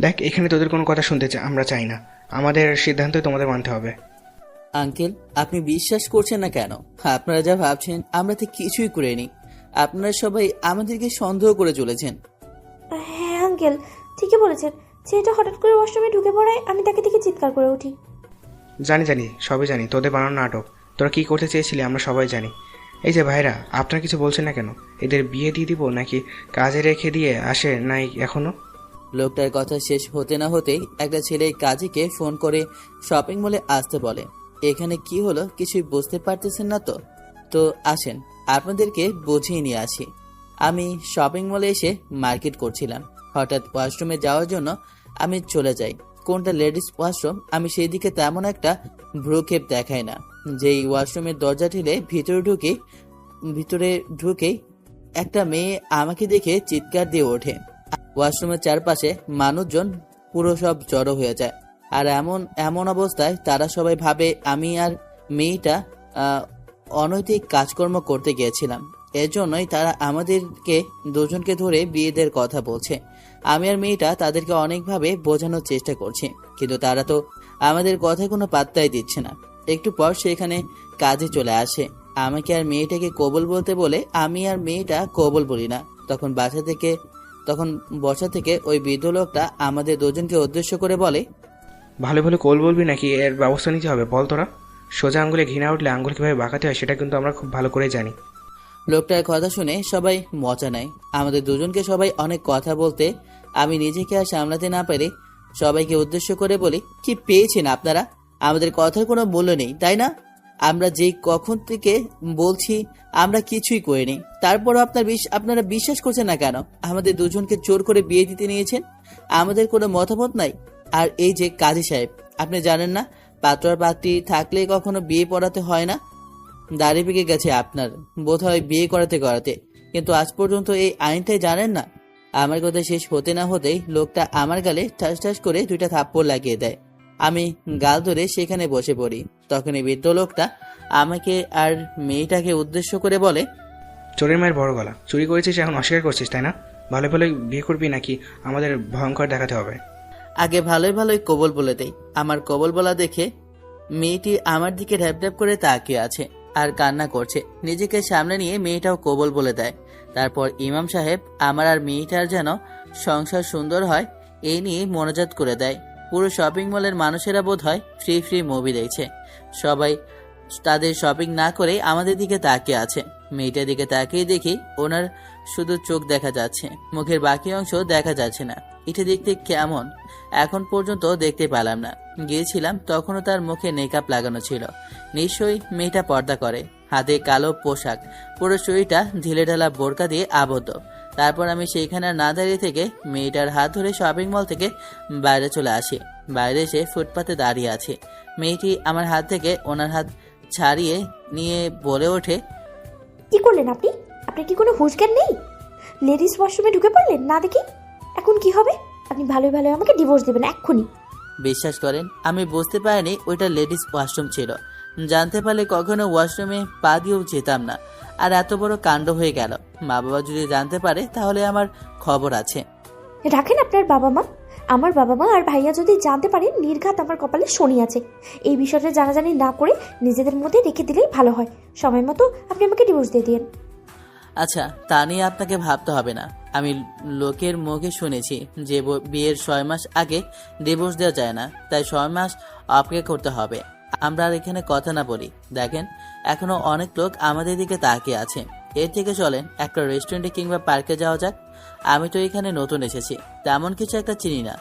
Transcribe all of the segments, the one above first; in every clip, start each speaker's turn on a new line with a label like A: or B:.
A: দেখ, এখানে তোদের কোনো কথা শুনতে আমরা চাই না। আমাদের সিদ্ধান্তই তোমাদের মানতে হবে।
B: আঙ্কেল, আপনি বিশ্বাস করছেন না কেন? আপনারা যা ভাবছেন আমরা তো কিছুই করিনি। আপনারা সবাই আমাদেরকে সন্দেহ করে চলেছেন।
C: হ্যাঁ আঙ্কেল, ঠিকই বলেছেন। ছেলেটা হঠাৎ করে ওয়াশরুমে ঢুকে পড়ায় আমি তাকে দেখে চিৎকার করে উঠি।
A: জানি জানি, সবই জানি, তোদের বানানো নাটক। তোরা কী করতে চেয়েছিলি আমরা সবাই জানি। এই যে ভাইরা, আপনারা কিছু বলছেন না কেন? এদের বিয়ে দিয়ে দিব নাকি কাজে রেখে দিয়ে আসে নাই এখনো?
B: লোকটার কথা শেষ হতে না হতেই একটা ছেলে কাজীকে ফোন করে শপিং মলে আসতে বলে। এখানে কি হলো কিছুই বুঝতে পারতেছেন না তো? তো আসেন আপনাদেরকে বুঝিয়ে নিয়ে আসি। আমি শপিং মলে এসে মার্কেট করছিলাম। হঠাৎ ওয়াশরুমে যাওয়ার জন্য আমি চলে যাই। কোনটা লেডিস ওয়াশরুম আমি সেই দিকে তেমন একটা ভ্রুক্ষেপ দেখাই না। যেই ওয়াশরুমের দরজা ঠেলে ভিতরে ঢুকেই একটা মেয়ে আমাকে দেখে চিৎকার দিয়ে ওঠে। ওয়াশরুমের চারপাশে মানুষজন পুরো সব জড়ো হয়ে যায়। আর এমন এমন অবস্থায় তারা সবাই ভাবে আমি আর মেয়েটা অনৈতিক কাজকর্ম করতে গিয়েছিলাম। এর জন্যই তারা আমাদেরকে দুজনকে ধরে বিয়ে দেওয়ার কথা বলছে। আমি আর মেয়েটা তাদেরকে অনেকভাবে বোঝানোর চেষ্টা করছি, কিন্তু তারা তো আমাদের কথায় কোনো পাত্তাই দিচ্ছে না। একটু পর সেখানে কাজে চলে আসে। আমাকে আর মেয়েটাকে কবুল বলতে বলে আমি আর মেয়েটা কবুল বলি না। তখন বসা থেকে ওই বৃদ্ধ লোকটা আমাদের দুজনকে উদ্দেশ্য করে বলে,
A: ভালো ভালো কোল বলবি নাকি এর ব্যবস্থা নিতে হবে বল তোরা? সোজা আঙ্গুলে ঘৃণা উঠলে আঙ্গুল কীভাবে বাঁকাতে হয় সেটা কিন্তু আমরা খুব ভালো করে জানি।
B: লোকটার কথা শুনে সবাই মজা নেয়। আমাদের দুজনকে সবাই অনেক কথা বলতে আমি নিজেকে আর সামলাতে না পেরে সবাইকে উদ্দেশ্য করে বলি, কি পেয়েছেন আপনারা? আমাদের কথার কোনো মূল্য নেই, তাই না? আমরা যেই কখন থেকে বলছি আমরা কিছুই করিনি, তারপরও আপনারা বিশ্বাস করছেন না কেন? আমাদের দুজনকে জোর করে বিয়ে দিতে নিয়েছেন, আমাদের কোনো মতামত নাই। আর এই যে কাজী সাহেব, আপনি জানেন না পাত্র আর পাত্রী থাকলে কখনো বিয়ে পড়াতে হয় না? দাড়ি পেকে গেছে আপনার বোধহয় বিয়ে করাতে করাতে, কিন্তু আজ পর্যন্ত এই আইনটাই জানেন না। আমার কথা শেষ হতে না হতেই লোকটা আমার গালে ঠাস ঠাস করে 2টা থাপ্পড় লাগিয়ে দেয়। আমি গাল ধরে সেখানে বসে পড়ি। তখনই বৃদ্ধ লোকটা আমাকে আর মেয়েটাকে উদ্দেশ্য করে বলে,
A: চোরের মায়ের বড় গলা, চুরি করেছিস এখন অস্বীকার করছিস তাই না? ভালো ভালো বিয়ে করবি নাকি আমাদের ভয়ঙ্কর দেখাতে হবে?
B: আগে ভালোই ভালোই কবল বলে দেই। আমার কবল বলা দেখে মেয়েটি আমার দিকে ঢ্যাপ ঢ্যাপ করে তাকিয়ে আছে আর কান্না করছে। নিজেকে সামনে নিয়ে মেয়েটাও কবল বলে দেয়। তারপর ইমাম সাহেব আমার আর মেয়েটার যেন সংসার সুন্দর হয় এই নিয়ে মোনাজাত করে দেয়। পুরো শপিং মলের মানুষেরা বোধ হয় ফ্রি ফ্রি মুভি দেখছে। সবাই তাদের শপিং না করে আমাদের দিকে তাকিয়ে আছে। মেয়েটার দিকে তাকিয়ে দেখি ওনার শুধু চোখ দেখা যাচ্ছে, মুখের বাকি অংশ দেখা যাচ্ছে না। এটা দেখতে কেমন এখন পর্যন্ত দেখতে পেলাম না। গিয়েছিলাম তখনও তার মুখে মেকআপ লাগানো ছিল। নিশ্চয়ই মেয়েটা পর্দা করে। হাতে কালো পোশাক, পুরো শরীরটা ঢিলেঢালা বোরকা দিয়ে আবদ্ধ। তারপর আমি সেইখানে আর না দাঁড়িয়ে থেকে মেয়েটার হাত ধরে শপিং মল থেকে বাইরে চলে আসি। বাইরে এসে ফুটপাতে দাঁড়িয়ে আছি। মেয়েটি আমার হাত থেকে ওনার হাত ছাড়িয়ে নিয়ে বলে ওঠে,
C: কি করলেন আপনি? আপনার কি কোনো হুঁশ জ্ঞান নেই? লেডিস ওয়াশরুমে ঢুকে পড়লেন না দেখি। এখন কি হবে? আপনি ভালোই ভালোই আমাকে ডিভোর্স দেবেন এক্ষুনি।
B: বিশ্বাস করেন আমি বুঝতে পারিনি ওইটা লেডিস ওয়াশরুম ছিল। জানতে পারলে কখনো ওয়াশরুমে পা দিয়েও যেতাম না। আর এত বড় কাণ্ড হয়ে গেল। মা বাবা যদি জানতে পারে তাহলে আমার খবর আছে।
C: রাখেন আপনার বাবা মা। আমার বাবা মা আর ভাইয়া যদি জানতে পারেন নির্ঘাত আমার কপালে শনি আছে। এই বিষয়টা জানাজানি না করে নিজেদের মধ্যে রেখে দিলেই ভালো হয়। সময় মতো আপনি আমাকে ডিভোর্স দিয়ে দিন।
B: আচ্ছা, তা নিয়ে আপনাকে ভাবতে হবে না। আমি লোকের মুখে শুনেছি যে বিয়ের 6 মাস আগে ডিভোর্স দেওয়া যায় না, তাই 6 মাস অপেক্ষা করতে হবে। আমরা আর এখানে কথা না বলি। দেখেন এখনো অনেক লোক আমাদের দিকে তাকিয়ে আছে। এর থেকে চলেন একটা রেস্টুরেন্টে কিংবা পার্কে যাওয়া যাক। আমি তো এখানে নতুন এসেছি, তেমন কিছু একটা চিনি না।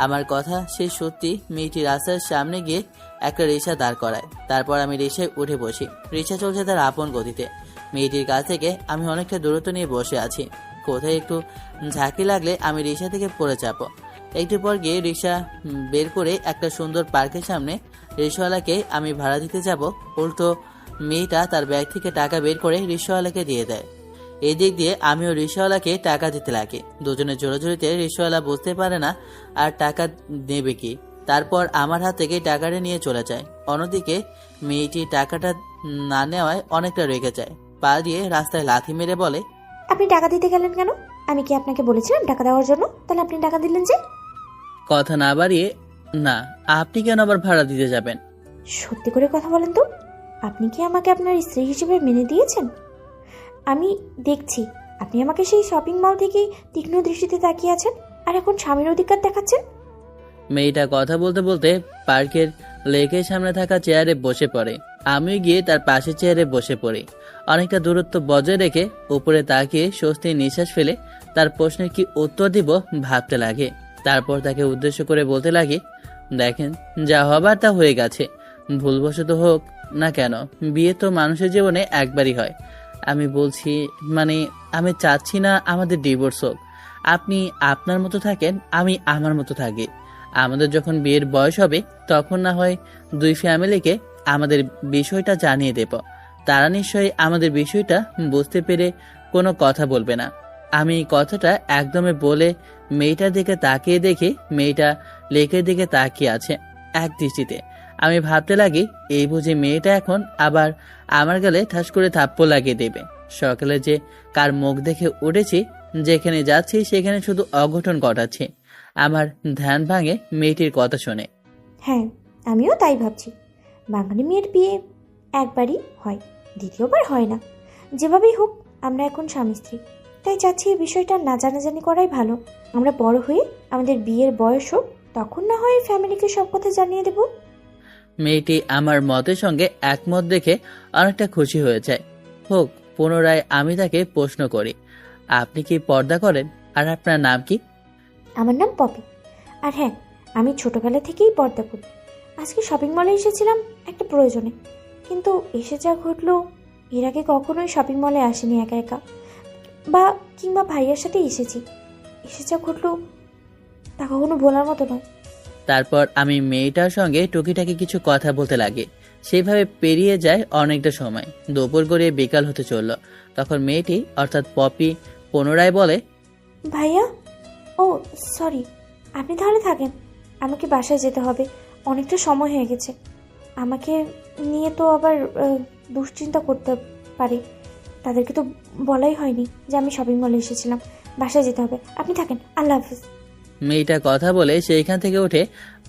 B: আমার কথা সেই সত্যি মেয়েটি রাস্তার সামনে গিয়ে একটা রিক্সা দাঁড় করায়। তারপর আমি রিক্সায় উঠে বসি। রিক্সা চলছে তার আপন গতিতে। মেয়েটির কাছ থেকে আমি অনেকটা দূরত্ব নিয়ে বসে আছি। কোথায় একটু ঝাঁকি লাগলে আমি রিক্সা থেকে পড়ে চাপো। একটু পর গিয়ে রিক্সা বের করে একটা সুন্দর পার্কের সামনে রিক্সাওয়ালাকে আমি ভাড়া দিতে যাব। উল্টো মেয়েটা তার ব্যাগ থেকে টাকা বের করে রিক্সাওয়ালাকে দিয়ে দেয়। এই দিক দিয়ে আমিও রিক্সাওয়ালাকে টাকা দিতে লাগি। দুজনের জোরাজুরিতে রিক্সাওয়ালা বুঝতে পারে না আর টাকা নেবে কি। তারপর আমার হাত থেকে টাকাটা নিয়ে চলে যায়। অন্যদিকে মেয়েটি টাকাটা না নেওয়ায় অনেকটা রেগে যায়। পা দিয়ে রাস্তায় লাথি মেরে বলে,
C: আপনি টাকা দিতে গেলেন কেন? আমি কি আপনাকে বলেছিলাম টাকা দেওয়ার জন্য? তাহলে আপনি টাকা দিলেন যে?
B: কথা না বাড়িয়ে, না, আপনি কেন আবার ভাড়া দিতে যাবেন?
C: সত্যি করে কথা বলেন তো, আপনি কি আমাকে আপনার স্ত্রী হিসেবে মেনে দিয়েছেন? আমি দেখছি আপনি আমাকে সেই শপিং মল থেকেই তীক্ষ্ণ দৃষ্টিতে তাকিয়ে আছেন, আর এখন স্বামীর অধিকার দেখাচ্ছেন।
B: মেয়েটা কথা বলতে বলতে পার্কের লেকের সামনে থাকা চেয়ারে বসে পড়ে। আমিও গিয়ে তার পাশের চেয়ারে বসে পড়ি। অনেকটা দূরত্ব বজায় রেখে উপরে তাকিয়ে স্বস্তির নিঃশ্বাস ফেলে তার প্রশ্নের কি উত্তর দিব ভাবতে লাগে। তারপর তাকে উদ্দেশ্য করে বলতে লাগে, দেখেন, যা হবার তা হয়ে গেছে। ভুলবশত হোক না কেন, বিয়ে তো মানুষের জীবনে একবারই হয়। আমি বলছি, মানে আমি চাচ্ছি না আমাদের ডিভোর্স হোক। আপনি আপনার মতো থাকেন, আমি আমার মতো থাকি। আমাদের যখন বিয়ের বয়স হবে তখন না হয় দুই ফ্যামিলিকে আমাদের বিষয়টা জানিয়ে দেব। তারা নিশ্চয়ই আমাদের বিষয়টা বুঝতে পেরে কোনো কথা বলবে না। আমি এই কথাটা একদমই বলে মেয়েটার দিকে তাকিয়ে দেখি মেয়েটা লেকের দিকে তাকিয়ে আছে এক দৃষ্টিতে। আমি ভাবতে লাগি, এই বুঝি মেয়েটা এখন আবার আমার গালে ঠাস করে থাপ্পড় লাগিয়ে দেবে। সকালে যে কার মুখ দেখে উঠেছি, যেখানে যাচ্ছি সেখানে শুধু অঘটন ঘটাচ্ছে। আমার ধ্যান ভাঙে মেয়েটির কথা শুনে।
C: হ্যাঁ, আমিও তাই ভাবছি। বাঙালি মেয়ের বিয়ে একবারই হয়, দ্বিতীয়বার হয় না। যেভাবেই হোক আমরা এখন স্বামী স্ত্রী, তাই চাচ্ছি এই বিষয়টা না জানাজানি করাই ভালো। আমরা বড় হয়ে আমাদের বিয়ের বয়স হোক, তখন না হয় ফ্যামিলিকে সব কথা জানিয়ে দেব।
B: মেয়েটি আমার মতের সঙ্গে একমত দেখে অনেকটা খুশি হয়ে যায়। হোক। পুনরায় আমি তাকে প্রশ্ন করি, আপনি কি পর্দা করেন, আর আপনার নাম কি?
C: আমার নাম পপি, আর হ্যাঁ, আমি ছোটবেলা থেকেই পর্দা করি। আজকে শপিং মলে এসেছিলাম একটা প্রয়োজনে, কিন্তু এসে যা ঘটলো, এর আগে কখনোই শপিং মলে আসিনি একা একা, বা কিংবা ভাইয়ার সাথে এসেছি। এসে যা ঘটলো তা কখনো বলার মতো নয়।
B: তারপর আমি মেয়েটার সঙ্গে টুকিটাকি কিছু কথা বলতে লাগি। সেইভাবে পেরিয়ে যায় অনেকটা সময়। দুপুর গড়িয়ে বিকাল হতে চলল। তখন মেয়েটি অর্থাৎ পপি পুনরায় বলে,
C: ভাইয়া, ও সরি, আপনি তাহলে থাকেন, আমাকে বাসায় যেতে হবে, অনেকটা সময় হয়ে গেছে। আমাকে নিয়ে তো আবার দুশ্চিন্তা করতে পারে, তাদেরকে তো বলাই হয়নি যে আমি শপিং মলে এসেছিলাম। বাসায় যেতে হবে, আপনি থাকেন, আল্লাহ হাফিজ।
B: মেয়েটা কথা বলে সেইখান থেকে উঠে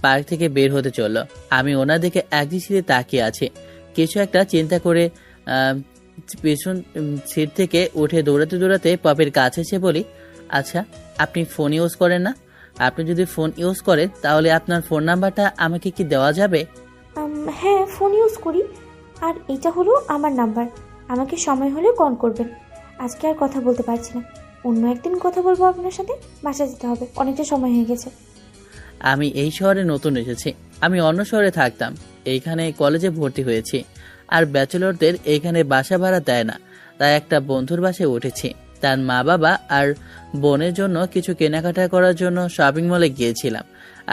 B: পার্ক থেকে বের হতে চলল। আমি ওনার দিকে একদৃষ্টিতে তাকিয়ে আছি। কিছু একটা চিন্তা করে পেছন সিট থেকে উঠে দৌড়াতে দৌড়াতে পপির কাছে এসে বলি, আচ্ছা, আপনি ফোন ইউজ করেন না? আপনি যদি ফোন ইউজ করেন তাহলে আপনার ফোন নাম্বারটা আমাকে কি দেওয়া যাবে?
C: হ্যাঁ, ফোন ইউজ করি, আর এটা হলো আমার নাম্বার। আমাকে সময় হলে কল করবেন। আজকে আর কথা বলতে পারছি না, অন্য একদিন কথা বলবো আপনার সাথে। বাসায় যেতে হবে, অনেকটা সময় হয়ে গেছে।
B: আমি এই শহরে নতুন এসেছি। আমি অন্য শহরে থাকতাম, এইখানে কলেজে ভর্তি হয়েছি। আর ব্যাচেলরদের এইখানে বাসা ভাড়া দেয় না, তাই একটা বন্ধুর বাসায় উঠেছি। তার মা বাবা আর বোনের জন্য কিছু কেনাকাটা করার জন্য শপিং মলে গিয়েছিলাম।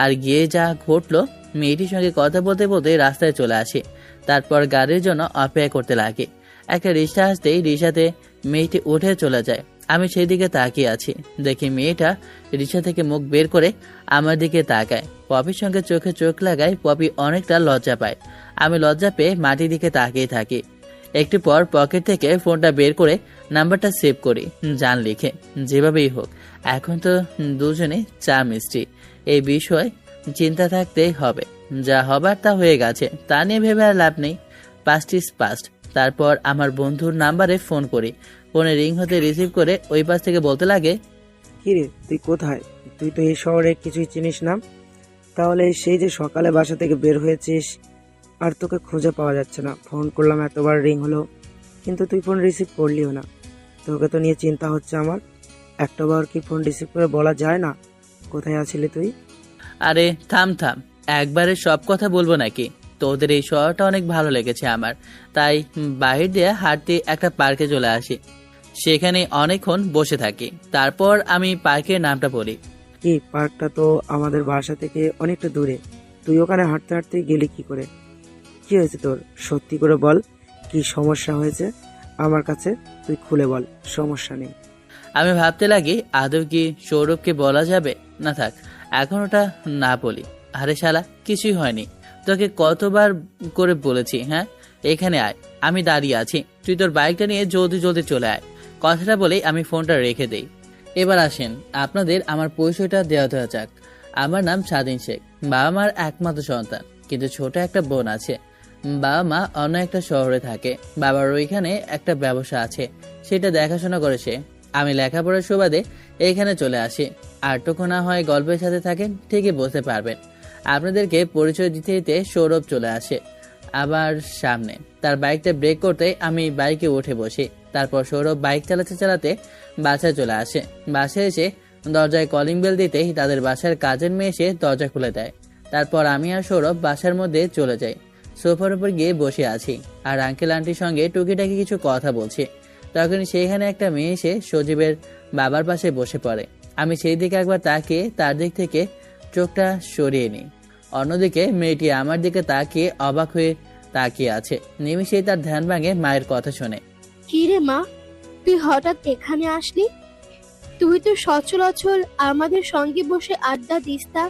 B: আর গিয়ে যা ঘটলো, মেয়েটির সঙ্গে কথা বলতে বলতে রাস্তায় চলে আসি। তারপর গাড়ির জন্য অপেক্ষা করতে লাগে। একটা রিক্সা আসতেই রিক্সাতে মেয়েটি উঠে চলে যায়। আমি সেই দিকে তাকিয়ে আছি। দেখি মেয়েটা রিক্সা থেকে মুখ বের করে আমার দিকে তাকায়। পপির সঙ্গে চোখে চোখ লাগায়। পপি অনেকটা লজ্জা পায়। আমি লজ্জা পেয়ে মাটির দিকে তাকিয়ে থাকি। একটু পর পকেট থেকে ফোনটা বের করে নাম্বারটা সেভ করি জান লিখে। যেভাবেই হোক, এখন তো দুজনে চা মিষ্টি, এই বিষয় চিন্তা থাকতেই হবে। যা হবার তা হয়ে গেছে, তা নিয়ে ভেবে আর লাভ নেই। Past is past. তারপর আমার বন্ধুর নাম্বারে ফোন করি। ফোনে রিং হতে রিসিভ করে ওই পাশ থেকে বলতে লাগে,
D: কিরে, তুই কোথায়? তুই তো এই শহরে কিছুই চিনিস না। তাহলে সেই যে সকালে বাসা থেকে বের হয়েছিস, আর তোকে খুঁজে পাওয়া যাচ্ছে না। ফোন করলাম, এতবার রিং হলো, কিন্তু তুই ফোন রিসিভ করলিও না। তোকে তো নিয়ে চিন্তা হচ্ছে আমার। একটাবার কি ফোন রিসিভ করে বলা যায় না কোথায় আছিলি তুই?
B: আরে থাম থাম, একবারে সব কথা বলবো নাকি? তোদের এই শহরটা অনেক ভালো লেগেছে আমার, তাই বাহির দিয়ে হাঁটতে একটা পার্কে চলে আসি। সেখানে অনেকক্ষণ বসে থাকি। তারপর আমি পার্কের নামটা বলি।
D: কি, পার্কটা তো আমাদের বাসা থেকে অনেকটা দূরে। তুই ওখানে হাঁটতে হাঁটতে গেলি কি করে? কি হয়েছে তোর? সত্যি করে বল, কি সমস্যা হয়েছে আমার কাছে তুই খুলে বল, সমস্যা নেই।
B: আমি ভাবতে লাগি, আদৌ কি সৌরভকে বলা যাবে? না থাক, এখন ওটা না বলি। আরে শালা, কিছুই হয়নি। তোকে কতবার করে বলেছি, হ্যাঁ, এখানে আয়, আমি দাঁড়িয়ে আছি, তুই তোর বাইকটা নিয়ে জলদি জলদি চলে আয়। কথাটা বলেই আমি ফোনটা রেখে দেই। এবার আসেন, আপনাদের আমার পরিচয়টা দেওয়া যাক। আমার নাম স্বাধীন শেখ। বাবা মার একমাত্র সন্তান, কিন্তু ছোট একটা বোন আছে। বাবা মা অন্য একটা শহরে থাকে। বাবার ওইখানে একটা ব্যবসা আছে, সেটা দেখাশোনা করে সে। আমি লেখাপড়ার সুবাদে এখানে চলে আসি। আরটুকু না হয় গল্পের সাথে থাকেন, ঠিকই বুঝতে পারবেন। আপনাদেরকে পরিচয় দিতে দিতে সৌরভ চলে আসে আবার সামনে। তার বাইকটা ব্রেক করতে আমি বাইকে উঠে বসি। তারপর সৌরভ বাইক চালাতে চালাতে বাসায় চলে আসে। বাসায় এসে দরজায় কলিং বেল দিতেই তাদের বাসার কাজের মেয়ে এসে দরজা খুলে দেয়। তারপর আমি আর সৌরভ বাসার মধ্যে চলে যাই। সোফার উপর গিয়ে বসে আছি আর আঙ্কেল আন্টির সঙ্গে টুকিটাকি কিছু কথা বলছি। তখন সেইখানে একটা মেয়ে এসে সজীবের বাবার পাশে বসে পড়ে। আমি সেই দিকে একবার তাকিয়ে তার দিক থেকে চোখটা সরিয়ে নিই। অন্যদিকে মেয়েটি আমার দিকে তাকিয়ে অবাক হয়ে তাকিয়ে আছে। নিমিষেই তার ধ্যান ভাঙে মায়ের কথা শুনে।
E: কি রে মা, তুই হঠাৎ এখানে আসলি? তুই তো সচরাচর আমাদের সঙ্গে বসে আড্ডা দিস, তা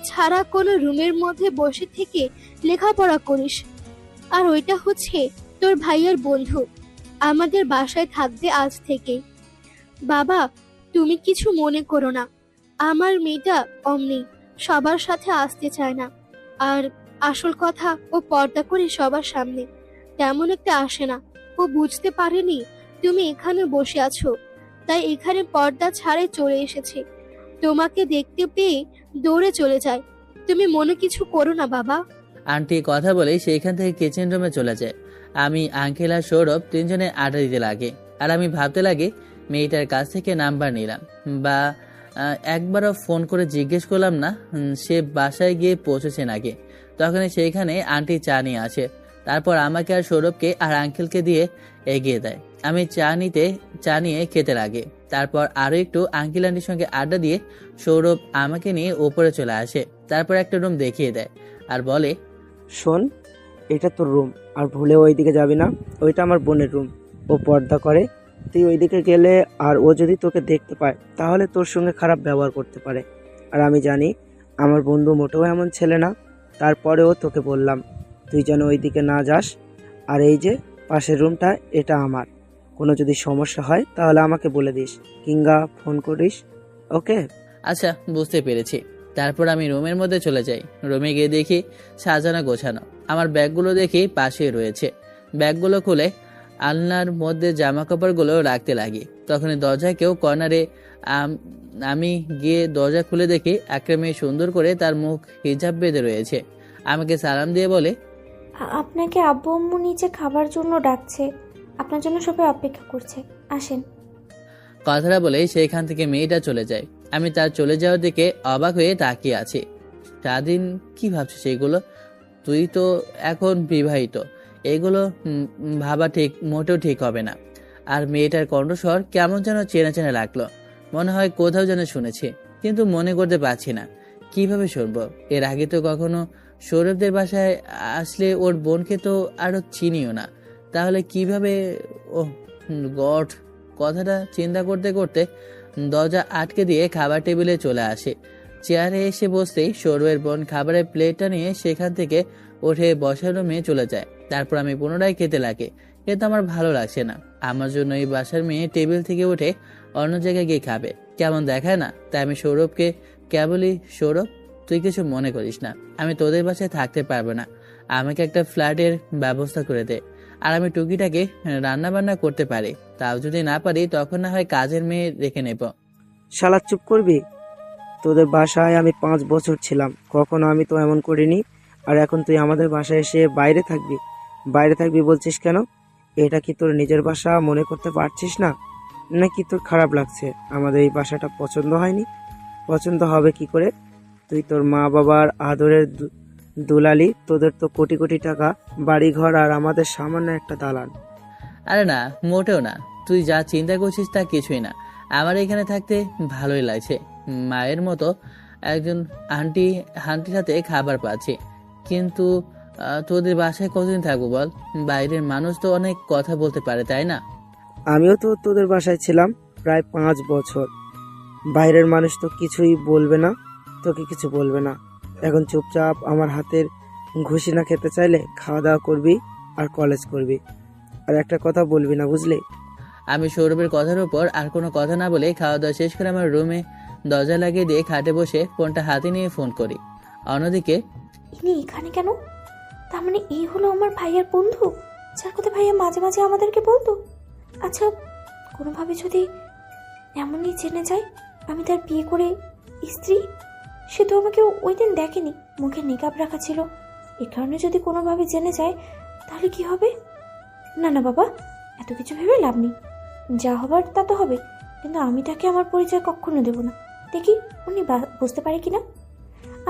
E: ছাড়া কোনো রুমের মধ্যে বসে থেকে লেখাপড়া করিস। আর ওইটা হচ্ছে তোর ভাইয়ের বন্ধু, আমাদের বাসায় থাকবে আজ থেকে। বাবা, তুমি কিছু মনে করো না, আমার মেয়েটা অমনি সবার সাথে আসতে চায় না। আর আসল কথা, ও পর্দা করে সবার সামনে তেমন একটা আসে না। ও বুঝতে পারেনি তুমি এখানে বসে আছো, তাই এখানে পর্দা ছাড়াই চলে এসেছে। তোমাকে দেখতে পেয়ে দৌড়ে চলে যায়। তুমি মনে কিছু করো না বাবা।
B: আন্টি কথা বলেই সেইখান থেকে কিচেন রুমে চলে যায়। আমি আঙ্কেল আর সৌরভ তিনজনে আড্ডা দিতে লাগে। আর আমি ভাবতে লাগি মেয়েটার কাছ থেকে নাম্বার নিলাম, বা একবারও ফোন করে জিজ্ঞেস করলাম না সে বাসায় গিয়ে পৌঁছেছে নাকি। তখন সেইখানে আন্টি চা নিয়ে আসে। তারপর আমাকে আর সৌরভকে আর আঙ্কেলকে দিয়ে এগিয়ে দেয়। আমি চা নিয়ে খেতে লাগে। তারপর আরো একটু আঙ্কেল আন্টির সঙ্গে আড্ডা দিয়ে সৌরভ আমাকে নিয়ে ওপরে চলে আসে। তারপর একটা রুম দেখিয়ে দেয় আর বলে,
D: শোন, এটা তোর রুম, আর ভুলে ওইদিকে যাবি না। ওইটা আমার বোনের রুম, ও পর্দা করে। তুই ওইদিকে গেলে আর ও যদি তোকে দেখতে পায় তাহলে তোর সঙ্গে খারাপ ব্যবহার করতে পারে। আর আমি জানি আমার বন্ধু মোটেও এমন ছেলে না, তারপরেও তোকে বললাম তুই যেন ওইদিকে না যাস। আর এই যে পাশের রুমটা, এটা আমার। কোনো যদি সমস্যা হয় তাহলে আমাকে বলে দিস কিংবা ফোন করিস, ওকে?
B: আচ্ছা, বুঝতে পেরেছি। তারপর আমি রুমের মধ্যে চলে যাই। রুমে গিয়ে দেখি সাজানো গোছানো। আমার ব্যাগগুলো দেখি পাশেই রয়েছে। ব্যাগগুলো খুলে আলনার মধ্যে জামা কাপড়গুলো রাখতে লাগি। তখন দরজায় কেউ কর্নারে। আমি গিয়ে দরজা খুলে দেখি একটা মেয়ে সুন্দর করে তার মুখ হিজাব বেঁধে রয়েছে। আমাকে সালাম দিয়ে বলে,
C: আপনাকে আব্বু আম্মু নিচে খাবার জন্য ডাকছে, আপনার জন্য সবাই অপেক্ষা করছে, আসেন।
B: কথাটা বলে সেইখান থেকে মেয়েটা চলে যায়। আমি তার চলে যাওয়ার দিকে অবাক হয়ে তাকিয়ে আছি। স্বাধীন, কি ভাবছিস সেগুলো? তুই তো এখন বিবাহিত, এগুলো ভাবা মোটেও ঠিক হবে না। আর মেয়েটার কণ্ঠস্বর কেমন যেন চেনা চেনা লাগলো। মনে হয় কোথাও যেন শুনেছি, কিন্তু মনে করতে পারছি না। কিভাবে শুনবো? এর আগে তো কখনো সৌরভদের বাসায় আসলে ওর বোনকে তো আরো চিনিও না, তাহলে কিভাবে? ও গড! কথাটা চিন্তা করতে করতে দরজা আটকে দিয়ে খাবার টেবিলে চলে আসে। চেয়ারে এসে বসতেই সৌরভের বোন খাবারের প্লেটটা নিয়ে সেখান থেকে উঠে বসার রুমে চলে যায়। তারপর আমি পুনরায় খেতে লাগে, কিন্তু আমার ভালো লাগছে না। আমার জন্য এই বাসার মেয়ে টেবিল থেকে উঠে অন্য জায়গায় গিয়ে খাবে, কেমন দেখায় না? তাই আমি সৌরভকে কেবলই, সৌরভ তুই কিছু মনে করিস না, আমি তোদের বাসায় থাকতে পারবো না। আমাকে একটা ফ্ল্যাটের ব্যবস্থা করে দে, আর আমি টুকিটাকে রান্না বান্না করতে পারি। তাও যদি না পারি তখন না হয় কাজের মেয়ে রেখে নেব।
D: শালা চুপ করবি? তোদের বাসায় আমি 5 বছর ছিলাম, কখনো আমি তো এমন করিনি। আর এখন তুই আমাদের বাসায় এসে বাইরে থাকবি? বাইরে থাকবি বলছিস কেন? এটা কি তোর নিজের বাসা মনে করতে পারছিস না, নাকি তোর খারাপ লাগছে আমাদের এই বাসাটা পছন্দ হয়নি? পছন্দ হবে কি করে? তুই তোর মা বাবার আদরের দুলালি, তোদের তো কোটি কোটি টাকা, বাড়িঘর, আর আমাদের সামান্য একটা দালান।
B: আরে না, মোটেও না। তুই যা চিন্তা করছিস তা কিছুই না। আমার এখানে থাকতে ভালোই লাগছে। মায়ের মতো একজন আন্টির সাথে খাবার পাচ্ছি। কিন্তু তোদের বাসায় কতদিন থাকবো বল? বাইরের মানুষ তো অনেক কথা বলতে পারে, তাই না?
D: আমিও তো তোদের বাসায় ছিলাম প্রায় 5 বছর। বাইরের মানুষ তো কিছুই বলবে না, তোকে কিছু বলবে না। এখন চুপচাপ আমার হাতের ঘুষি না খেতে চাইলে খাওয়া দাওয়া করবি আর কলেজ করবি, আর একটা কথা বলবি না, বুঝলি?
B: আমি সৌরভের কথার উপর আর কোনো কথা না বলে খাওয়া দাওয়া শেষ করে আমার রুমে দরজা লাগিয়ে দিয়ে খাটে বসে ফোনটা হাতে নিয়ে ফোন করি। অন্যদিকে
C: ইনি এখানে কেন? তার মানে এই হলো আমার ভাইয়ার বন্ধু, যার কথা ভাইয়া মাঝে মাঝে আমাদেরকে বলতো। আচ্ছা, কোনোভাবে যদি এমনই জেনে যায় আমি তার বিয়ে করে স্ত্রী, সে তো আমাকে ওই দিন দেখেনি, মুখে নিকাব রাখা ছিল, এ কারণে যদি কোনোভাবে জেনে যায় তাহলে কি হবে? না না বাবা, এত কিছু ভেবে লাভ নেই, যা হবার তা তো হবে, কিন্তু আমি তাকে আমার পরিচয় কখনো দেবো না। দেখি উনি বুঝতে পারে কিনা।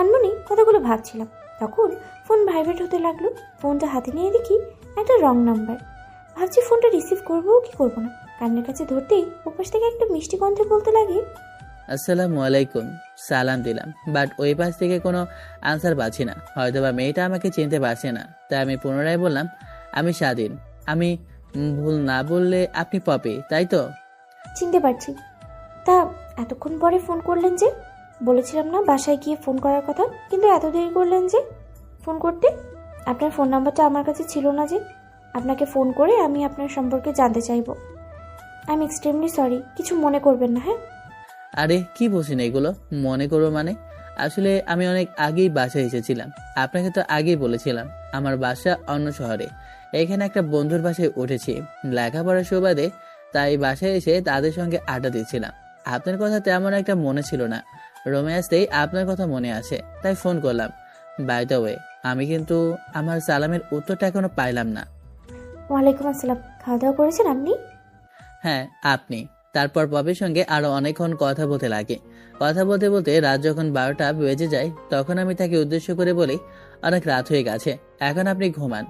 C: আনমনি কথাগুলো ভাবছিলাম, তখন ফোন ভাইব্রেট হতে লাগলো। ফোনটা হাতে নিয়ে দেখি একটা রং নাম্বার। ভাবছি ফোনটা রিসিভ করবো কি করবো না। কানের কাছে ধরতেই ওপাশ থেকে একটা মিষ্টি কণ্ঠে বলতে লাগে,
B: আসসালামু আলাইকুম। সালাম দিলাম, বাট ওই পাশ থেকে কোনো আনসার পাচ্ছি না। হয়তোবা মেয়েটা আমাকে চিনতে পারছে না, তাই আমি পুনরায় বললাম, আমি স্বাধীন। আমি ভুল না বললে আপনি পপি, তাই তো?
C: চিনতে পারছি। তা এতক্ষণ পরে ফোন করলেন যে? বলেছিলাম না বাসায় গিয়ে ফোন করার কথা, কিন্তু এত দেরি করলেন যে ফোন করতে? আপনার ফোন নাম্বারটা আমার কাছে ছিল না যে। আপনাকে ফোন করে আমি আপনার সম্পর্কে জানতে চাইবো। আই এম এক্সট্রিমলি সরি, কিছু মনে করবেন না। হ্যাঁ,
B: আরে কি বলছেন এগুলো? মনে করবো মানে? আসলে আমি অনেক আগেই বাসায় এসেছিলাম। আপনাকে তো আগেই বলেছিলাম আমার বাসা অন্য শহরে। এখানে একটা বন্ধুর বাসায় উঠেছি লেখাপড়ার সুবাদে, তাই বাসায় এসে তাদের সঙ্গে আড্ডা দিচ্ছিলাম। আপনার কথা তেমন একটা মনে ছিল না, রুমে আসতেই আপনার কথা মনে আসে, তাই ফোন করলাম। বাই দ্য ওয়ে, আমি কিন্তু আমার সালামের উত্তরটা এখনো পাইলাম না।
C: ওয়ালাইকুম আসসালাম। খাওয়া দাওয়া করেছেন আপনি?
B: হ্যাঁ, আপনি? তারপর পপির সঙ্গে আরো অনেকক্ষণ কথা বলতে লাগে। কথা বলতে বলতে রাত যখন 12টা বেজে যায়, তখন আমি তাকে উদ্দেশ্য করে বলি, অনেক রাত হয়ে গেছে, এখন আপনি ঘুমান।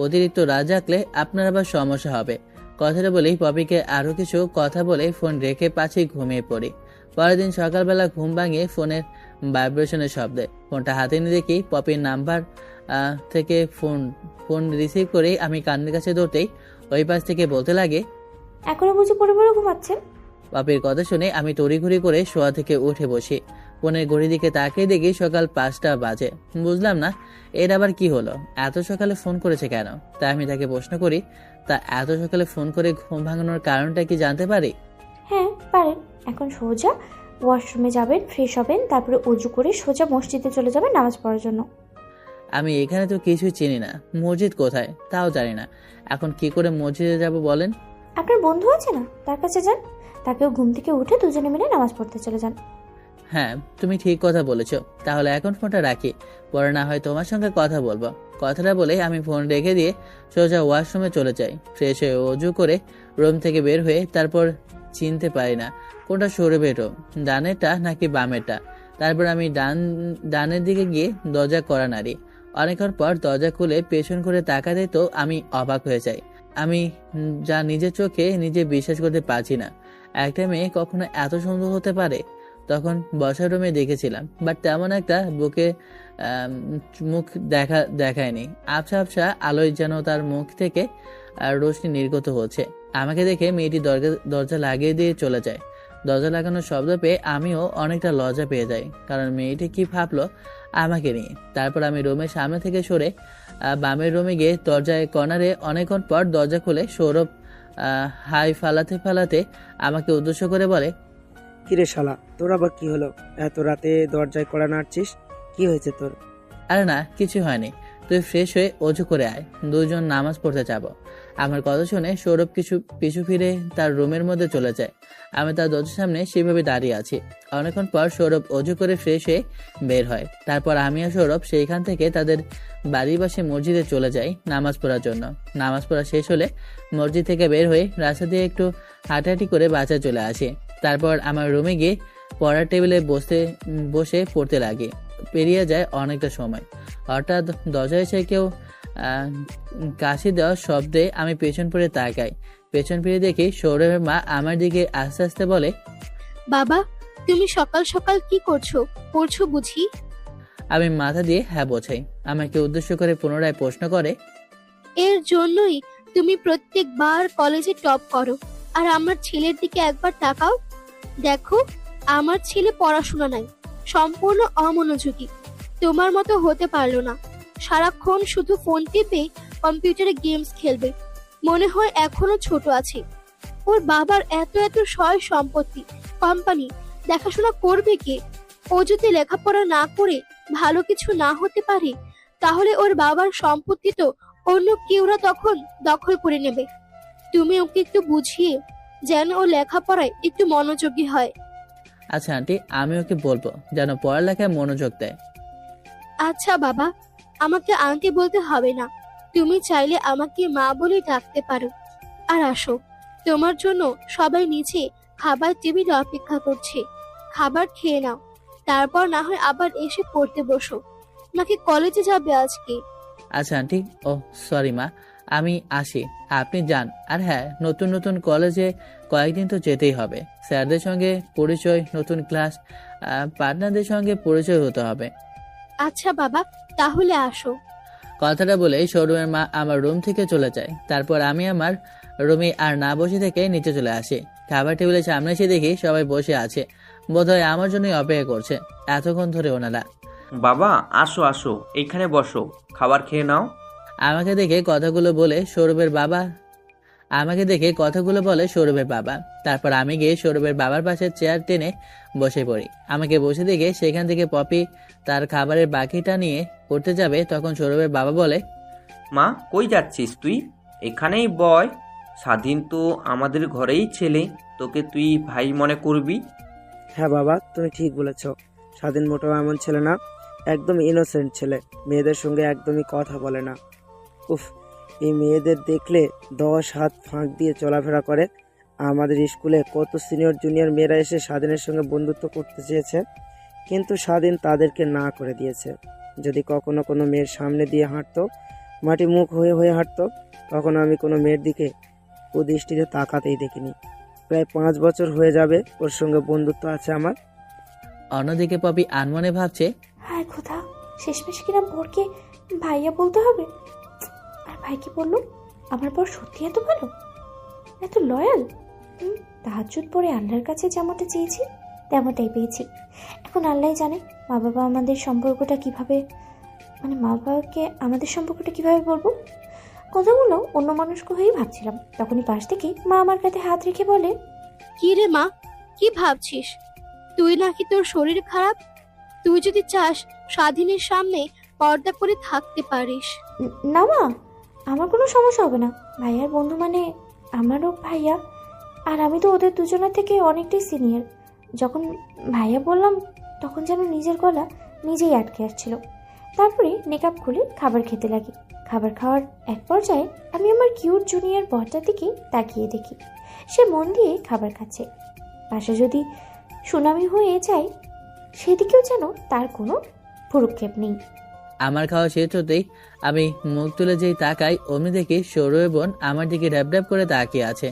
B: অতিরিক্ত রাত জাগলে আপনার আবার সমস্যা হবে। কথাটা বলেই পপিকে আরো কিছু কথা বলে ফোন রেখে পাশেই ঘুমিয়ে পড়ি। পরের দিন সকালবেলা ঘুম ভাঙিয়ে ফোনের ভাইব্রেশনের শব্দে ফোনটা হাতে নিয়ে দেখি পপির নাম্বার থেকে ফোন রিসিভ করেই আমি কানের কাছে ধরতেই ওই পাশ থেকে বলতে লাগে,
C: এখনো বুঝি পড়ে পড়ে ঘুমাচ্ছেন?
B: বাপের কথা শুনে আমি তড়িঘড়ি করে শোয়া থেকে উঠে বসি। ফোনের ঘড়ির দিকে তাকিয়ে দেখি সকাল 5টা বাজে। বুঝলাম না এর আবার কি হলো, এত সকালে ফোন করেছে কেন। তাই আমি তাকে প্রশ্ন করি, তা এত সকালে ফোন করে ঘুম ভাঙানোর কারণটা কি জানতে পারি?
C: হ্যাঁ পারেন। এখন সোজা ওয়াশরুমে যাবেন, ফ্রেশ হবেন, তারপরে অজু করে সোজা মসজিদে চলে যাবেন নামাজ পড়ার জন্য।
B: আমি এখানে তো কিছুই চিনি না, মসজিদ কোথায় তাও জানি না, এখন কি করে মসজিদে যাব বলেন?
C: আপনার বন্ধু আছে না, তার কাছে যান, তাকেও ঘুম থেকে উঠে দুজনে মিলে নামাজ পড়তে চলে যান।
B: হ্যাঁ, তুমি ঠিক কথা বলেছো, তাহলে এখন ফোনটা রাখি, পরে না হয় তোমার সঙ্গে কথা বলবো। কথাটা বলে আমি ফোন রেখে দিয়ে সোজা ওয়াশরুমে চলে যাই। ফ্রেশ হয়ে অজু করে রুম থেকে বের হয়ে তারপর চিনতে পারি না কোনটা সরে বেরো, ডানেরটা নাকি বামেরটা। তারপর আমি ডানের দিকে গিয়ে দরজা করা নাড়ি। অনেকক্ষণ পর দরজা খুলে পেছন করে তাকাতে তো আমি অবাক হয়ে যাই। আমি যা নিজের চোখে নিজে বিশ্বাস করতে পারছি না, একটা মেয়ে কখনো এত সুন্দর হতে পারে। তখন বসার রুমে দেখেছিলাম, বাট তেমন একটা বুকে মুখ দেখায়নি। আবছা আবছা আলোয় যেন তার মুখ থেকে রোশনি নির্গত হচ্ছে। আমাকে দেখে মেয়েটি দরজা লাগিয়ে দিয়ে চলে যায়। দরজা লাগানোর শব্দ পেয়ে আমিও অনেকটা লজ্জা পেয়ে যাই, কারণ মেয়েটি কি ভাবলো আমাকে নিয়ে। তারপর আমি রুমের সামনে থেকে সরে বামের রুমে গিয়ে দরজায় কর্নারে অনেকক্ষণ পর দরজা খুলে সৌরভ হাই ফালাতে ফালাতে আমাকে উদ্দেশ্য করে বলে,
D: কিরে শালা, তোর আবার কি হলো? এত রাতে দরজায় কড়া নাড়ছিস, কি হয়েছে তোর?
B: আরে না, কিছু হয়নি, তুই ফ্রেশ হয়ে অজু করে আয়, দুজন নামাজ পড়তে যাব। আমার কথা শুনে সৌরভ কিছু পিছু ফিরে তার রুমের মধ্যে চলে যায়। আমি তার দরজার সামনে সেভাবে দাঁড়িয়ে আছি। অনেকক্ষণ পর সৌরভ অজু করে ফ্রেশ হয়ে বের হয়। তারপর আমি আর সৌরভ সেইখান থেকে তাদের বাড়ির পাশে মসজিদে চলে যাই নামাজ পড়ার জন্য। নামাজ পড়া শেষ হলে মসজিদ থেকে বের হয়ে রাস্তা দিয়ে একটু হাঁটাহাঁটি করে বাসায় চলে আসি। তারপর আমার রুমে গিয়ে পড়ার টেবিলে বসে পড়তে লাগে। পেরিয়ে যায় অনেকটা সময়। হঠাৎ দরজায় এসে কেউ কাশি দেওয়ার শব্দে আমি পেছন ফিরে তাকাই। পেছন ফিরে দেখি সৌরভের মা আমার দিকে আস্তে আস্তে বলে,
E: বাবা, তুমি সকাল সকাল কি করছো? পড়ছো বুঝি?
B: আমি মাথা দিয়ে হ্যাঁ বোঝাই। আমাকে উদ্দেশ্য করে পুনরায় প্রশ্ন করে,
E: এর জন্যই তুমি প্রত্যেকবার কলেজে টপ করো, আর আমার ছেলের দিকে একবার তাকাও, দেখো আমার ছেলে পড়াশোনা নাই, সম্পূর্ণ অমনোযোগী, তোমার মতো হতে পারলো না, সারাক্ষণ শুধু ফোন টিপে কম্পিউটারে গেমস খেলবে, মনে হয় এখনো ছোট আছে। ওর বাবার এত এত সয় সম্পত্তি, কোম্পানি, দেখাশোনা করবে কে? ও যদি লেখাপড়া না করে ভালো কিছু না হতে পারে, তাহলে ওর বাবার সম্পত্তি তো অন্য কেউরা তখন দখল করে নেবে। তুমি ওকে একটু বুঝিয়ে যেন ও লেখাপড়ায় একটু মনোযোগী হয়।
B: আচ্ছা আন্টি, আমি ওকে বলবো যেন পড়ালেখায় মনোযোগ দেয়।
E: আচ্ছা বাবা, আমাকে আন্টি বলতে হবে না, তুমি চাইলে আমাকে মা বলে ডাকতে পারো। আর আসো, তোমার জন্য সবাই নিচে খাবার টেবিলে অপেক্ষা করছে। খাবার খেয়ে নাও, তারপর না হয় আবার এসে পড়তে বসো। নাকি কলেজে যাবে আজকে?
B: আচ্ছা আন্টি, ও সরি মা, আমি আসি, আপনি যান। আর হ্যাঁ, নতুন নতুন কলেজে কয়েকদিন তো যেতেই হবে। স্যারদের সঙ্গে পরিচয়, নতুন ক্লাস, পার্টনারদের সঙ্গে পরিচয় হতে হবে।
E: আচ্ছা বাবা, তাহলে আসো।
B: কথাটা বলে শোরুমের মা আমার রুম থেকে চলে যায়। তারপর আমি আমার রুমে আর না বসে থেকে নিচে চলে আসি। খাবার টেবিলের সামনে এসে দেখি সবাই বসে আছে, বোধহয় আমার জন্যই অপেক্ষা করছে এতক্ষণ ধরে ওনারা।
F: বাবা আসো আসো, এইখানে বসো, খাবার খেয়ে নাও।
B: আমাকে দেখে কথাগুলো বলে সৌরভের বাবা। তারপর আমি গিয়ে সৌরভের বাবার পাশে চেয়ার টেনে বসে পড়ি। আমাকে বসে দেখে সেখান থেকে পপি তার খাবারের বাকিটা নিয়ে পড়তে যাবে, তখন সৌরভের বাবা বলে,
F: মা কই যাচ্ছিস তুই? এখানেই বয়। স্বাধীন তো আমাদের ঘরেই ছেলে, তোকে তুই ভাই মনে করবি?
D: হ্যাঁ বাবা, তুমি ঠিক বলেছ। স্বাধীন মোটেও এমন ছেলে না, একদম ইনোসেন্ট ছেলে। মেয়েদের সঙ্গে একদমই কথা বলে না। উফ, এই মেয়েদের দেখলে 10 হাত ফাঁক দিয়ে চলাফেরা করে। আমাদের স্কুলে কত সিনিয়র জুনিয়র মেয়েরা এসে স্বাধীনের সঙ্গে বন্ধুত্ব করতে চেয়েছে, কিন্তু স্বাধীন তাদেরকে না করে দিয়েছে। যদি কখনো কোনো মেয়ের সামনে দিয়ে হাঁটতো, মাটি মুখ হয়ে হয়ে হাঁটতো, তখন আমি কোনো মেয়ের দিকে ও দৃষ্টিতে তাকাতেই দেখিনি। প্রায় 5 বছর হয়ে যাবে ওর সঙ্গে বন্ধুত্ব আছে আমার।
B: অন্যদিকে পপি আনমনে ভাবছে,
C: হায় খোদা, শেষমেশ কিনা বোরকে ভাইয়া বলতে হবে। আর ভাই কি বললো? আমার বর সত্যি এত ভালো, এত লয়াল। তাহাজ্জুদ পড়ে আল্লাহর কাছে যেমনটা চেয়েছি তেমনটাই পেয়েছি। এখন আল্লাহ জানে মা বাবা আমাদের সম্পর্কটা কিভাবে, মা বাবাকে আমাদের সম্পর্কটা কিভাবে বলবো। কথাগুলো অন্য মানুষকে হয়েই ভাবছিলাম, তখনই পাশ থেকে মা আমার কাঁধে হাত রেখে বলে,
E: কি রে মা, কি ভাবছিস? তুই নাকি তোর শরীর খারাপ? তুই যদি চাস স্বাধীনের সামনে পর্দা করে থাকতে পারিস।
C: না মা, আমার কোনো সমস্যা হবে না। ভাইয়ার বন্ধু মানে আমারও ভাইয়া, আর আমি তো ওদের দুজনের থেকে অনেকটাই সিনিয়র। যখন ভাইয়া বললাম তখন যেন নিজের গলা নিজেই আটকে আসছিল। তারপরে মেকআপ খুলে খাবার খেতে লাগি। খাবার খাওয়ার এক পর্যায়ে আমি আমার কিউট জুনিয়র বরটার দিকে তাকিয়ে দেখি সে মন দিয়ে খাবার খাচ্ছে। পাশে যদি সুনামি হয়ে যায় সেদিকেও যেন তার কোনো ভ্রুক্ষেপ নেই।
B: আমার খাওয়া শেষ হতেই আমি মুখ তুলে যেই তাকাই, অমনি দেখি সৌরভের বোন আমার দিকে ড্যাব ড্যাব করে তাকিয়ে আছে।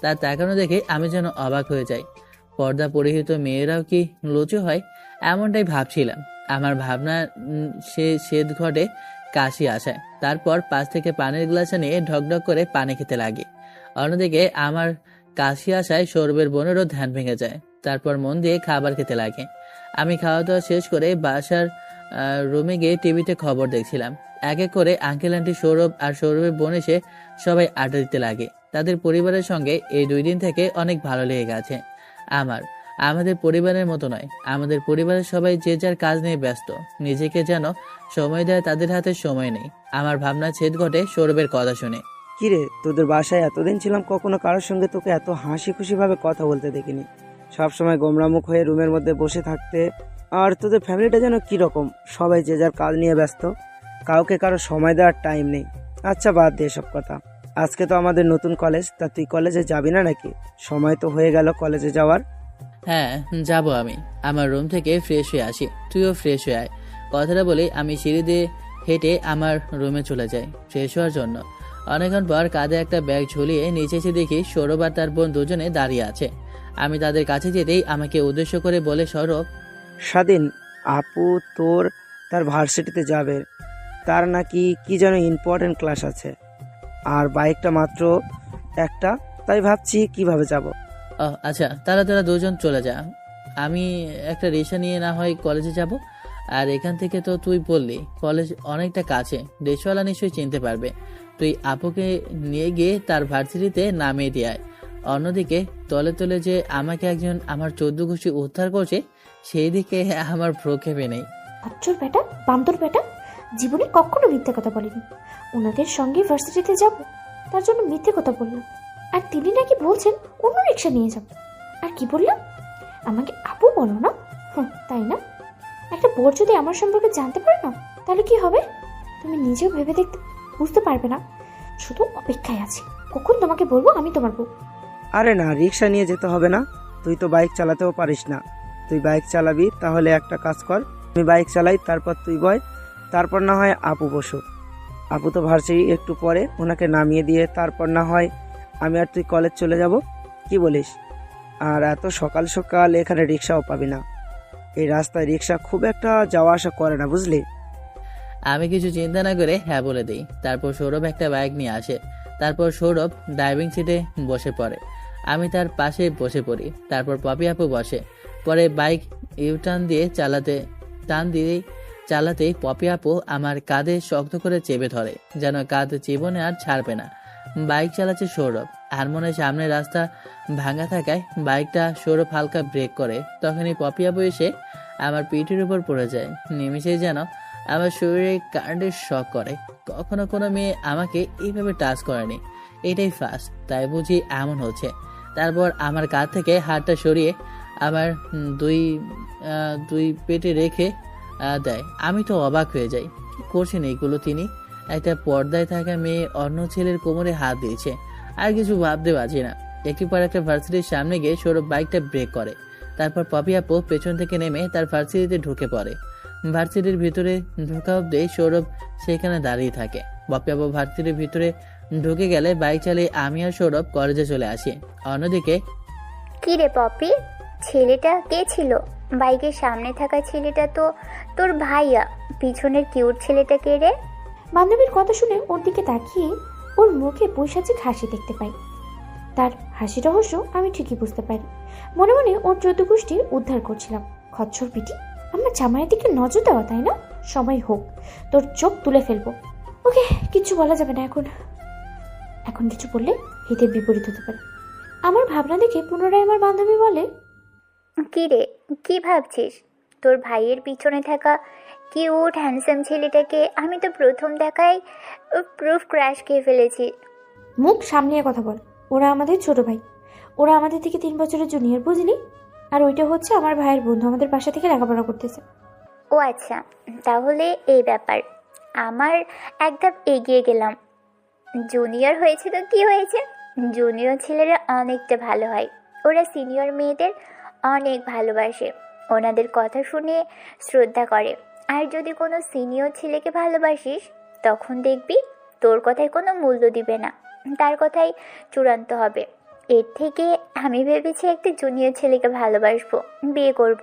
B: তার তাকানো দেখে আমি যেন অবাক হয়ে যাই। পর্দা পরিহিত মেয়েরাও কি লুচু হয়, এমনটাই ভাবছিলাম। আমার ভাবনা সে সেদ ঘটে কাশি আসায়। তারপর পাশ থেকে পানির গ্লাসে নিয়ে ঢকঢক করে পানি খেতে লাগে। অন্যদিকে আমার কাশি আসায় সৌরভের বোনেরও ধ্যান ভেঙে যায়। তারপর মন দিয়ে খাবার খেতে লাগে। আমি খাওয়া দাওয়া শেষ করে বাসার রুমে গিয়ে টিভিতে খবর দেখছিলাম। এক এক করে আঙ্কেল আন্টি সৌরভ আর সৌরভের বোন এসে সবাই আড্ডা দিতে লাগে। তাদের পরিবারের সঙ্গে এই 2 দিন থেকে অনেক ভালো লেগে গেছে। আমাদের পরিবারের মতো নয়। আমাদের পরিবারের সবাই যে যার কাজ নিয়ে ব্যস্ত, নিজেকে যেন সময় দেয় তাদের হাতে সময় নেই। আমার ভাবনা ছেদ ঘটে সৌরভের কথা শুনে।
D: কিরে, তোদের বাসায় এতদিন ছিলাম, কখনো কারোর সঙ্গে তোকে এত হাসি খুশি ভাবে কথা বলতে দেখিনি। সবসময় গোমরামুখ হয়ে রুমের মধ্যে বসে থাকতে। আর তোদের ফ্যামিলিটা যেন কিরকম, সবাই যে যার কাজ নিয়ে ব্যস্ত, কাউকে কারো সময় দেওয়ার টাইম নেই। আচ্ছা বাদ দে সব কথা। আজকে তো আমাদের নতুন কলেজ, তা তুই কলেজে যাবি না নাকি? সময় তো হয়ে গেল কলেজে যাওয়ার।
B: হ্যাঁ যাব, আমি আমার রুম থেকে ফ্রেশ হয়ে আসি, তুইও ফ্রেশ হয়ে আয়। কথাটা বলে আমি সিঁড়ি দিয়ে হেঁটে আমার রুমে চলে যাই ফ্রেশ হওয়ার জন্য। অনেকক্ষণ পর কাঁধে একটা ব্যাগ ঝুলিয়ে নিচে এসে দেখি সৌরভ আর তার বোন দুজনে দাঁড়িয়ে আছে। আমি তাদের কাছে যেতেই আমাকে উদ্দেশ্য করে বলে, সৌরভ,
D: স্বাধীন আপু তার ভার্সিটিতে যাবে, তার নাকি কি যেন ইম্পর্টেন্ট ক্লাস আছে, আর বাইকটা মাত্র একটা, তাই ভাবছি কিভাবে যাব।
B: ও আচ্ছা, তাহলে তোরা দুজন চলে যা, আমি একটা রিক্সা নিয়ে না হয় কলেজে যাব। আর এখান থেকে তো তুই বললি কলেজ অনেকটা কাছে, রিক্সাওয়ালা নিশ্চয়ই চিনতে পারবে। তুই আপুকে নিয়ে গিয়ে তার ভার্সিটিতে নামিয়ে দিয়ে আয়। অন্যদিকে তলে তলে যে আমাকে একজন আমার 14 গোষ্ঠী উদ্ধার করছে সেই দিকে আমার প্রক্ষেপে নেই।
C: খচ্চর বেটা, বান্দর বেটা, জীবনে কখনো মিথ্যে কথা বলিনি। ওনাদের সঙ্গে ভার্সিটিতে যাব, তার জন্য মিথ্যে কথা বললাম। আর তিনি নাকি বলছেন অন্য রিক্সা নিয়ে যাব। আর কি বললাম? আমাকে আপু বলো না? তাই না? একটা বোর যদি আমার সম্পর্কে জানতে পারে না, তাহলে কি হবে তুমি নিজেও ভেবে দেখতে, বুঝতে পারবে না। শুধু অপেক্ষায় আছি কখন তোমাকে বলবো আমি তোমার বউ।
D: আরে না, রিক্সা নিয়ে যেতে হবে না। তুই তো বাইক চালাতেও পারিস না। তুই বাইক চালাবি, তাহলে একটা কাজ কর, আমি বাইক চালাই, তারপর তুই বয়, তারপর না হয় আপু বসুক। আপু তো ভার্সিটি একটু পরে, ওনাকে নামিয়ে দিয়ে তারপর না হয় আমি আর তুই কলেজ চলে যাব। কি বলিস? আর এত সকাল সকাল এখানে রিক্সাও পাবি না। এই রাস্তায় রিক্সা খুব একটা যাওয়া আসা করে না, বুঝলি?
B: আমি কিছু চিন্তা না করে হ্যাঁ বলে দিই। তারপর সৌরভ একটা বাইক নিয়ে আসে। তারপর সৌরভ ড্রাইভিং সিটে বসে পড়ে, আমি তার পাশে বসে পড়ি। তারপর পপি আপু বসে। পরে বাইক ইউটার্ন দিয়ে চালাতেই পপি আপু আমার কাঁধে শক্ত করে চেপে ধরে, যেন কাঁধ জীবনে আর ছাড়বে না। বাইক চালাচ্ছে সৌরভ, আর মনে হয় সামনের রাস্তা ভাঙা থাকায় বাইকটা সৌরভ হালকা ব্রেক করে। তখনই পপি আপু এসে আমার পিঠের উপর পড়ে যায়। নিমিষেই যেন আমার শরীরে কারেন্টের শক করে। কখনো কোনো মেয়ে আমাকে এইভাবে টাচ করেনি, এটাই ফার্স্ট, তাই বুঝি এমন হচ্ছে। তারপর আমার কাঁধ থেকে হাতটা সরিয়ে আমার দুই পেটে রেখে দেয়। আমি তো অবাক হয়ে যাই, কি করছেন এইগুলো তিনি? একটা পর্দায় থাকা মেয়ে অন্য ছেলের কোমরে হাত দিয়েছে, আর কিছু ভাবতে পারছি না। একটু পর একটা ভার্সিটির সামনে গিয়ে সৌরভ বাইকটা ব্রেক করে। তারপর পপি আপু পেছন থেকে নেমে তার ভার্সিটিতে ঢুকে পড়ে। ভার্সিটির ভিতরে ঢোকা অব্দি সৌরভ সেখানে দাঁড়িয়ে থাকে। পপি আপু ভার্সিটির ভিতরে ঢুকে গেলে বাইক চালিয়ে আমি আর সৌরভ কলেজে চলে আসি। অন্যদিকে,
G: কি রে পপি, ছেলেটা কে ছিল? বাইকের সামনে থাকা ছেলেটা তো তোর ভাইয়া, পিছনের কিউট ছেলেটা কে রে?
C: বান্ধবীর কথা শুনে ওর দিকে তাকিয়ে ওর মুখে পৈশাচিক হাসি দেখতে পাই। তার হাসি রহস্য আমি ঠিকই বুঝতে পারি। মনে মনে ওর 14 গোষ্ঠীর উদ্ধার করছিলাম। খচ্চর পিটি, আমার জামাইয়ের দিকে নজর দেওয়া, তাই না? সময় হোক, তোর চোখ তুলে ফেলবো। ওকে, কিচ্ছু বলা যাবে না এখন কিছু বললে হিতের বিপরীত হতে পারে। আমার ভাবনা দেখে পুনরায় আমার বান্ধবী বলে,
G: কি রে, কি ভাবছিস? তোর ভাইয়ের পিছনে থাকা কিউট হ্যান্ডসাম ছেলেটাকে আমি তো প্রথম দেখায় প্রুফ ক্র্যাশ খেয়ে ফেলেছি।
C: মুখ সামলিয়ে কথা বল। ওরা আমাদের ছোট ভাই, ওরা আমাদের থেকে 3 বছরের জুনিয়র, বুঝলি? আর ওইটা হচ্ছে আমার ভাইয়ের বন্ধু, আমাদের বাসা থেকে লেখাপড়া করতেছে।
G: ও আচ্ছা, তাহলে এই ব্যাপার। আমার এক ধাপ এগিয়ে গেলাম। জুনিয়র হয়েছে তো কি হয়েছে? জুনিয়র ছেলেরা অনেকটা ভালো হয়, ওরা সিনিয়র মেয়েদের অনেক ভালোবাসে, ওনাদের কথা শুনে শ্রদ্ধা করে। আর যদি কোনো সিনিয়র ছেলেকে ভালোবাসিস, তখন দেখবি তোর কথায় কোনো মূল্য দিবে না, তার কথাই চূড়ান্ত হবে। এর থেকে আমি ভেবেছি একটা জুনিয়র ছেলেকে ভালোবাসবো, বিয়ে করব।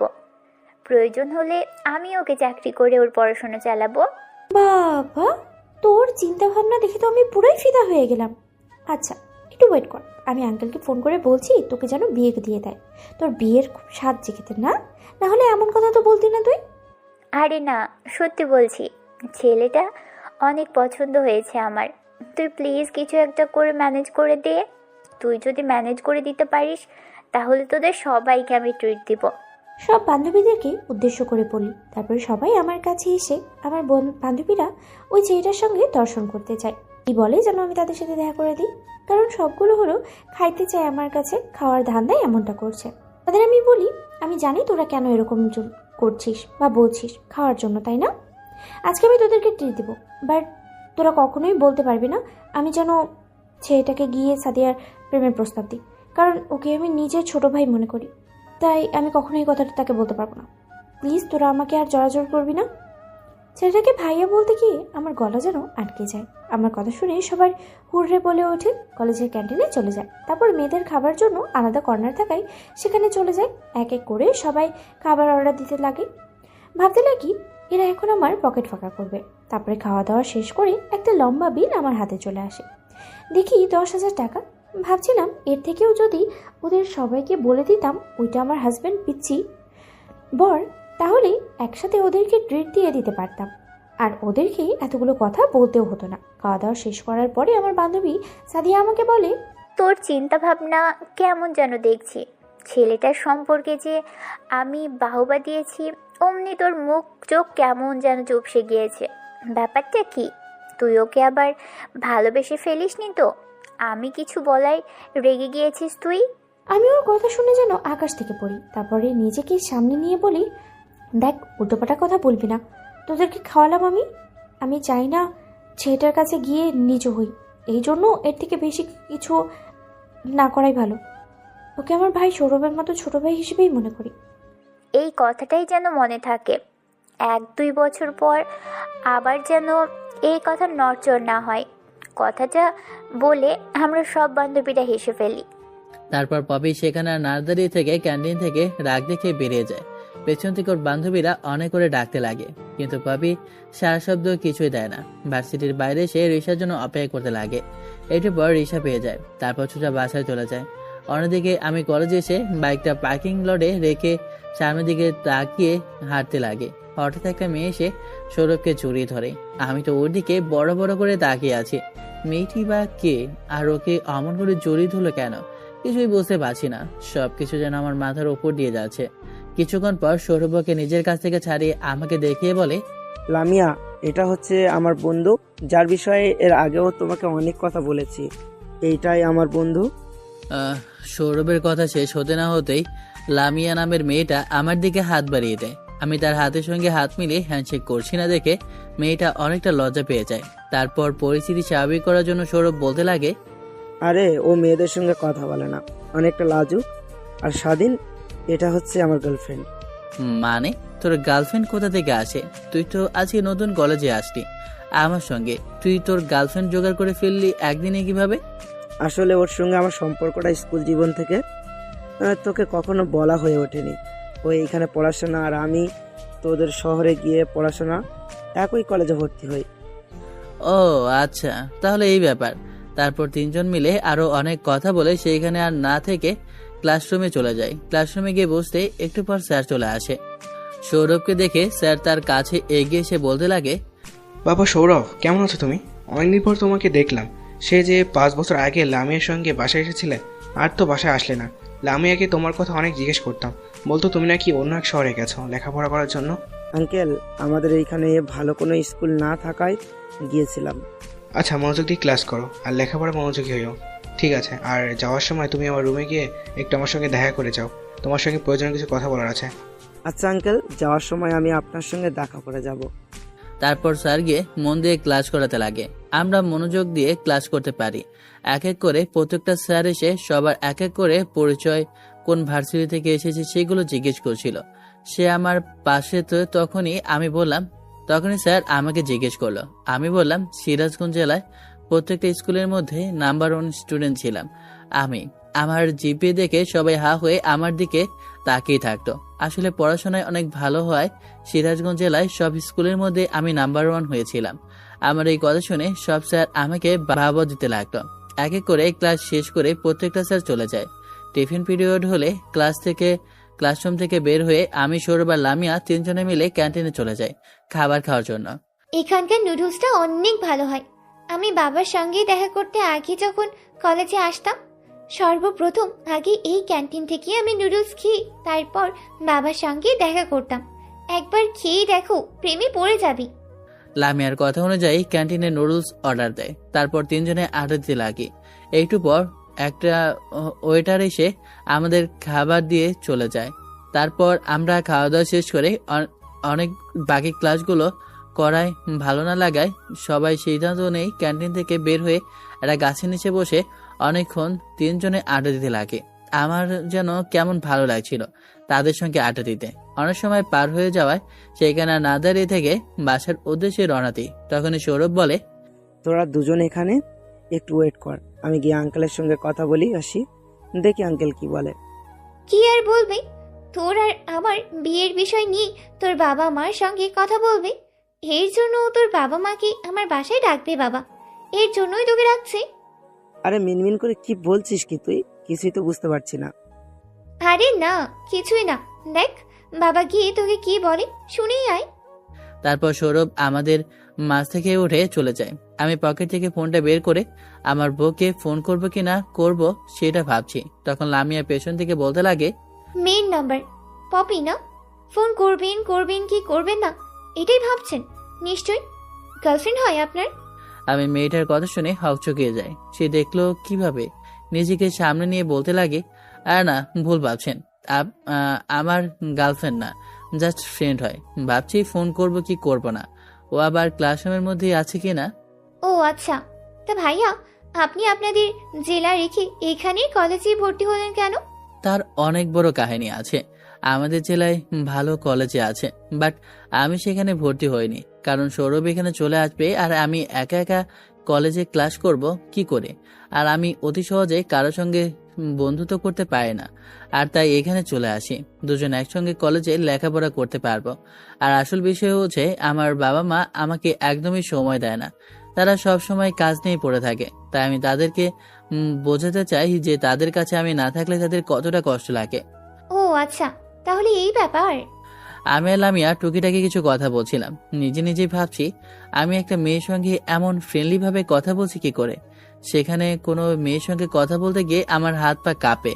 G: প্রয়োজন হলে আমি ওকে চাকরি করে ওর পড়াশোনা চালাবো।
C: বাবা, তোর চিন্তা ভাবনা দেখে তো আমি পুরোই ফিদা হয়ে গেলাম। আচ্ছা, একটু ওয়েট কর, আমি আঙ্কেলকে ফোন করে বলছি তোকে যেন বিয়ে দিয়ে দেয়। তোর বিয়ের খুব স্বাদ জেগেতে না, না হলে এমন কথা তো বলতি না তুই।
G: আরে না, সত্যি বলছি, ছেলেটা অনেক পছন্দ হয়েছে আমার। তুই প্লিজ কিছু একটা করে ম্যানেজ করে দে। তুই যদি ম্যানেজ করে দিতে পারিস, তাহলে তোদের সবাইকে আমি ট্রিট দিব।
C: সব বান্ধবীদেরকে উদ্দেশ্য করে বলি। তারপরে সবাই আমার কাছে এসে আমার বান্ধবীরা ওই ছেলেটার সঙ্গে দর্শন করতে চায়। কি বলে যেন আমি তাদের সাথে দেখা করে দিই, কারণ সবগুলো হলো খাইতে চায় আমার কাছে, খাওয়ার ধান্দায় এমনটা করছে। তাদের আমি বলি, আমি জানি তোরা কেন এরকম করছিস বা বলছিস, খাওয়ার জন্য, তাই না? আজকে আমি তোদেরকে ট্রিট দেবো, বাট তোরা কখনোই বলতে পারবি না আমি যেন ছেলেটাকে গিয়ে সাদিয়ার প্রেমের প্রস্তাব দিই, কারণ ওকে আমি নিজের ছোট ভাই মনে করি। তাই আমি কখনোই এই কথাটা তাকে বলতে পারবো না। প্লিজ তোরা আমাকে আর জড়াজড় করবি না। ছেলেটাকে ভাইয়া বলতে গিয়ে আমার গলা যেন আটকে যায়। আমার কথা শুনে সবার হুররে বলে ওঠে, কলেজের ক্যান্টিনে চলে যায়। তারপর মেয়েদের খাবার জন্য আলাদা কর্নার থাকায় সেখানে চলে যায়। এক এক করে সবাই খাবার অর্ডার দিতে লাগে। ভাবতে লাগি এরা এখন আমার পকেট ফাঁকা করবে। তারপরে খাওয়া দাওয়া শেষ করে একটা লম্বা বিল আমার হাতে চলে আসে। দেখি 10,000 টাকা। ভাবছিলাম এর থেকেও যদি ওদের সবাইকে বলে দিতাম ওইটা আমার হাজব্যান্ড পিচ্ছি বর, তাহলে একসাথে ওদেরকে ট্রিট দিয়ে দিতে পারতাম, আর ওদেরকে এতগুলো কথা বলতেও হতো না। খাওয়া দাওয়া শেষ করার পরে আমার বান্ধবী সাদিয়া আমাকে বলে,
G: তোর চিন্তা ভাবনা কেমন যেন দেখছি। ছেলেটার সম্পর্কে যে আমি বাহবা দিয়েছি, অমনি তোর মুখ চোখ কেমন যেন চুপসে গিয়েছে। ব্যাপারটা কি? তুই ওকে আবার ভালোবেসে ফেলিসনি তো? আমি কিছু বলাই রেগে গিয়েছিস তুই?
C: আমি ওর কথা শুনে যেন আকাশ থেকে পড়ি। তারপরে নিজেকে সামনে নিয়ে বলি, দেখ উল্টোপাটা কথা বলবি না। তোদেরকে খাওয়ালাম আমি। আমি চাই না ছেলেটার কাছে গিয়ে নিচু হই। এই জন্য এর থেকে বেশি কিছু না করাই ভালো। ওকে আমার ভাই সৌরভের মতো ছোট ভাই হিসেবেই মনে করি।
G: এই কথাটাই যেন মনে থাকে। 1-2 বছর পর আবার যেন এই কথা নড়চড় না হয়। কথাটা বলে আমরা সব বান্ধবীরা হেসে ফেলি।
B: তারপর পপি সেখানে আর না দাঁড়িয়ে থেকে ক্যান্টিন থেকে রাগ দেখে বেরিয়ে যায়। পেছন থেকে ওর বান্ধবীরা অনেক করে ডাকতে লাগে, কিন্তু পপি সারা শব্দ কিছুই দেয় না। ভার্সিটির বাইরে সে রিসার জন্য অপেক্ষা করতে লাগে। একটু পর রিসা পেয়ে যায়, তারপর সোজা বাসায় চলে যায়। অন্যদিকে আমি কলেজে এসে বাইকটা পার্কিং লটে রেখে সামনের দিকে তাকিয়ে হাঁটতে লাগে। হঠাৎ একটা মেয়ে এসে সৌরভকে জড়িয়ে ধরে। আমি তো ওর দিকে বড় বড় করে তাকিয়ে আছি। মেয়েটি বা কে, আর ওকে অমন করে জড়িয়ে ধরলো কেন, কিছুই বুঝতে পারছি না। সবকিছু যেন আমার মাথার উপর দিয়ে যাচ্ছে। কিছুক্ষণ পর সৌরভকে নিজের কাছ থেকে ছাড়িয়ে আমাকে দেখিয়ে বলে,
D: লামিয়া, এটা হচ্ছে আমার বন্ধু, যার বিষয়ে এর আগেও তোমাকে অনেক কথা বলেছি। এইটাই আমার বন্ধু।
B: আহ, সৌরভের কথা শেষ হতে না হতেই লামিয়া নামের মেয়েটা আমার দিকে হাত বাড়িয়ে দেয়। আমি তার হাতের সঙ্গে হাত মিলিয়ে হ্যান্ডশেক করছি না দেখে মেয়েটা অনেকটা লজ্জা পেয়ে যায়। তারপর পরিস্থিতি স্বাভাবিক করার জন্য সৌরভ বলতে লাগে,
D: আরে ও মেয়েদের সঙ্গে কথা বলে না, অনেকটা লাজুক আর স্বাধীন। এটা হচ্ছে আমার গার্লফ্রেন্ড।
B: মানে তোর গার্লফ্রেন্ড কোথা থেকে আসে? তুই তো আজকে নতুন কলেজে আসলি আমার সঙ্গে, তুই তোর গার্লফ্রেন্ড জোগাড় করে ফেললি একদিনে কিভাবে?
D: আসলে ওর সঙ্গে আমার সম্পর্কটা স্কুল জীবন থেকে তোকে কখনো বলা হয়ে ওঠেনি। ও এইখানে পড়াশোনা আর আমি তোদের শহরে গিয়ে পড়াশোনা, একই কলেজে ভর্তি হই।
B: ও আচ্ছা, তাহলে এই ব্যাপার। তারপর তিনজন মিলে আরো অনেক কথা বলে সেইখানে আর না থেকে ক্লাসরুমে চলে যায়। ক্লাসরুমে গিয়ে বসতে একটু পর স্যার চলে আসে। সৌরভকে দেখে স্যার তার কাছে এগিয়ে এসে বলতে লাগে,
A: বাবা সৌরভ, কেমন আছো তুমি? অনেকদিন পর তোমাকে দেখলাম। সে যে 5 বছর আগে লামিয়ার সঙ্গে বাসায় এসেছিলে, আর তো বাসায় আসলে না। লামিয়াকে তোমার কথা অনেক জিজ্ঞেস করতাম, বলতো তুমি নাকি অন্য এক শহরে গেছো লেখাপড়া করার জন্য।
D: আঙ্কেল, আমাদের এইখানে ভালো কোনো স্কুল না থাকায় গিয়েছিলাম।
A: আচ্ছা, মনোযোগ দিয়ে ক্লাস করো আর লেখাপড়া মনোযোগী হইও, ঠিক আছে? আর যাওয়ার সময় তুমি আমার রুমে গিয়ে একটু আমার সঙ্গে দেখা করে যাও, তোমার সঙ্গে প্রয়োজনীয় কিছু কথা বলার আছে।
D: আচ্ছা আঙ্কেল, যাওয়ার সময় আমি আপনার সঙ্গে দেখা করে যাব।
B: তারপর স্যার গিয়ে মন দিয়ে ক্লাস করাতে লাগে। আমরা মনোযোগ দিয়ে ক্লাস করতে পারি। এক এক করে প্রত্যেকটা স্যার এসে সবার এক এক করে পরিচয়, কোন ভার্সিটি থেকে এসেছে সেগুলো জিজ্ঞেস করছিল। সে আমার পাশে, তো তখনই স্যার আমাকে জিজ্ঞেস করলো। আমি বললাম সিরাজগঞ্জ জেলায় প্রত্যেকটা স্কুলের মধ্যে নাম্বার 1 স্টুডেন্ট ছিলাম আমি। আমার জিপিএ দেখে সবাই হা হয়ে আমার দিকে তাকিয়ে থাকতো। আসলে পড়াশোনায় অনেক ভালো হয় সিরাজগঞ্জ জেলায় সব স্কুলের মধ্যে আমি নাম্বার 1 হয়েছিলাম। আমার এই কথা শুনে সব স্যার আমাকে বাহবা দিতে লাগতো। এক এক করে ক্লাস শেষ করে প্রত্যেকটা স্যার চলে যায়। টিফিন পিরিয়ড হলে ক্লাসরুম থেকে বের হয়ে আমি, সৌরভ আর লামিয়া তিনজনে মিলে ক্যান্টিনে চলে যাই খাবার খাওয়ার জন্য।
H: এখানকার নুডলসটা অনেক ভালো হয়। আমি বাবার সঙ্গে দেখা করতে আগে যখন কলেজে আসতাম, সর্বপ্রথম আগে এই ক্যান্টিন থেকে আমি নুডলস খেয়ে তারপর বাবার সঙ্গে দেখা করতাম। একবার খেয়ে দেখো, প্রেমে পড়ে যাবি।
B: লামিয়ার কথা অনুযায়ী ক্যান্টিনে নুডলস অর্ডার দেয়। তারপর তিনজনে আড্ডা দিতে লাগি। একটু পর একটা ওয়েটার এসে আমাদের খাবার দিয়ে চলে যায়। তারপর আমরা খাওয়া দাওয়া শেষ করে অনেক বাকি ক্লাসগুলো করায় ভালো না লাগায় সবাই সিদ্ধান্ত নেই ক্যান্টিন থেকে বের হয়ে একটা গাছের নিচে বসে অনেকক্ষণ তিনজনে আড্ডা দিতে লাগে। আমার যেন কেমন ভালো লাগছিল তাদের সঙ্গে আড্ডা দিতে। অনেক সময় পার হয়ে যাওয়ায় সেখানে না দাঁড়িয়ে থেকে বাসার উদ্দেশ্যে রওনা দিই। তখনই সৌরভ বলে,
D: তোরা দুজন এখানে একটু ওয়েট কর, আমি গিয়ে আঙ্কেলের সঙ্গে কথা বলি আসি, দেখি আঙ্কেল কি বলে।
H: কি আর বলবে? তোর আর আমার বিয়ের বিষয় নিয়ে তোর বাবা মার সঙ্গে কথা বলবে। এর জন্য তোর বাবা মাকে আমার বাসায় ডাকবে বাবা। এর জন্যই তোকে ডাকছে।
D: আরে মিনমিন করে কি বলছিস কি তুই? কিছুই তো বুঝতে পারছি না।
H: আরে না, কিছুই না। দেখ বাবা গিয়ে তোকে কি বলে শুনেই আয়।
B: তারপর সৌরভ আমাদের মাঝ থেকে উঠে চলে যায়। আমি পকেট থেকে ফোনটা বের করে আমার বউকে ফোন করব কি না করব সেটা ভাবছি। তখন লামিয়া পেছন থেকে বলতে লাগে,
H: মেন নাম্বার পপি না, ফোন করবেন করবেন কি করবেন না এটাই ভাবছেন নিশ্চয়ই। গার্লফ্রেন্ড হয় আপনার?
B: আমি মেয়েটার কথা শুনে হকচকিয়ে যায়। সে দেখলো কিভাবে, নিজেকে সামনে নিয়ে বলতে লাগে, আর না, ভুল ভাবছেন, আমার গার্লফ্রেন্ড না, জাস্ট ফ্রেন্ড হয়। ভাবছি ফোন করব কি করব না, ও আবার ক্লাসরুমের মধ্যে আছে কি না।
H: ও আচ্ছা, তা ভাইয়া আপনি আপনাদের জেলা রেখে এখানে কলেজে ভর্তি হলেন কেন?
B: তার অনেক বড় কাহিনী আছে। আমাদের জেলায় ভালো কলেজে আছে, বাট আমি সেখানে ভর্তি হইনি, কারণ সৌরভ এখানে চলে আসবে আর আমি একা একা কলেজে ক্লাস করব কি করে। আর আমি অতি সহজে কারোর সঙ্গে বন্ধুত্ব করতে পারি না, আর তাই এখানে চলে আসি। দুজন একসঙ্গে কলেজে লেখাপড়া করতে পারবো। আর আসল বিষয় হচ্ছে আমার বাবা মা আমাকে একদমই সময় দেয় না, তারা সব সময় কাজ নিয়ে পড়ে থাকে। তাই আমি তাদেরকে বোঝাতে চাই যে তাদের কাছে আমি না থাকলে তাদের কতটা কষ্ট লাগে।
H: ও আচ্ছা, তাহলে এই ব্যাপার।
B: আমি আর লামিয়া টুকিটাকি কিছু কথা বলছিলাম, নিজে নিজেই ভাবছি আমি একটা মেয়ের সঙ্গে এমন ফ্রেন্ডলি ভাবে কথা বলছি কি করে। সেখানে কোনো মেয়ের সঙ্গে কথা বলতে গিয়ে আমার হাত পা কাঁপে।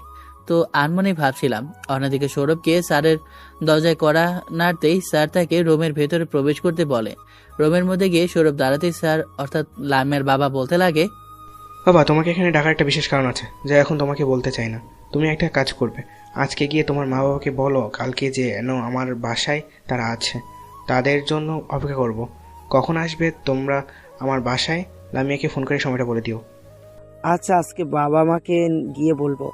B: তো আনমনে ভাবছিলাম। অন্যদিকে সৌরভকে স্যারের দরজায় কড়া নাড়তেই স্যার তাকে রুমের ভেতরে প্রবেশ করতে বলে। রুমের মধ্যে গিয়ে সৌরভ দাঁড়াতেই স্যার অর্থাৎ লামিয়ার বাবা বলতে লাগে,
A: বাবা, তোমাকে এখানে ডাকার একটা বিশেষ কারণ আছে যা এখন তোমাকে বলতে চাই না। তুমি একটা কাজ করবে, আজকে গিয়ে তোমার মা বাবাকে বলো কালকে যে আমার বাসায় তারা আছে, তাদের জন্য অপেক্ষা করব। কখন আসবে তোমরা আমার বাসায়, লামিয়াকে ফোন করে সময়টা বলে দিও।
D: আচ্ছা, আজকে বাবা মাকে গিয়ে বলবো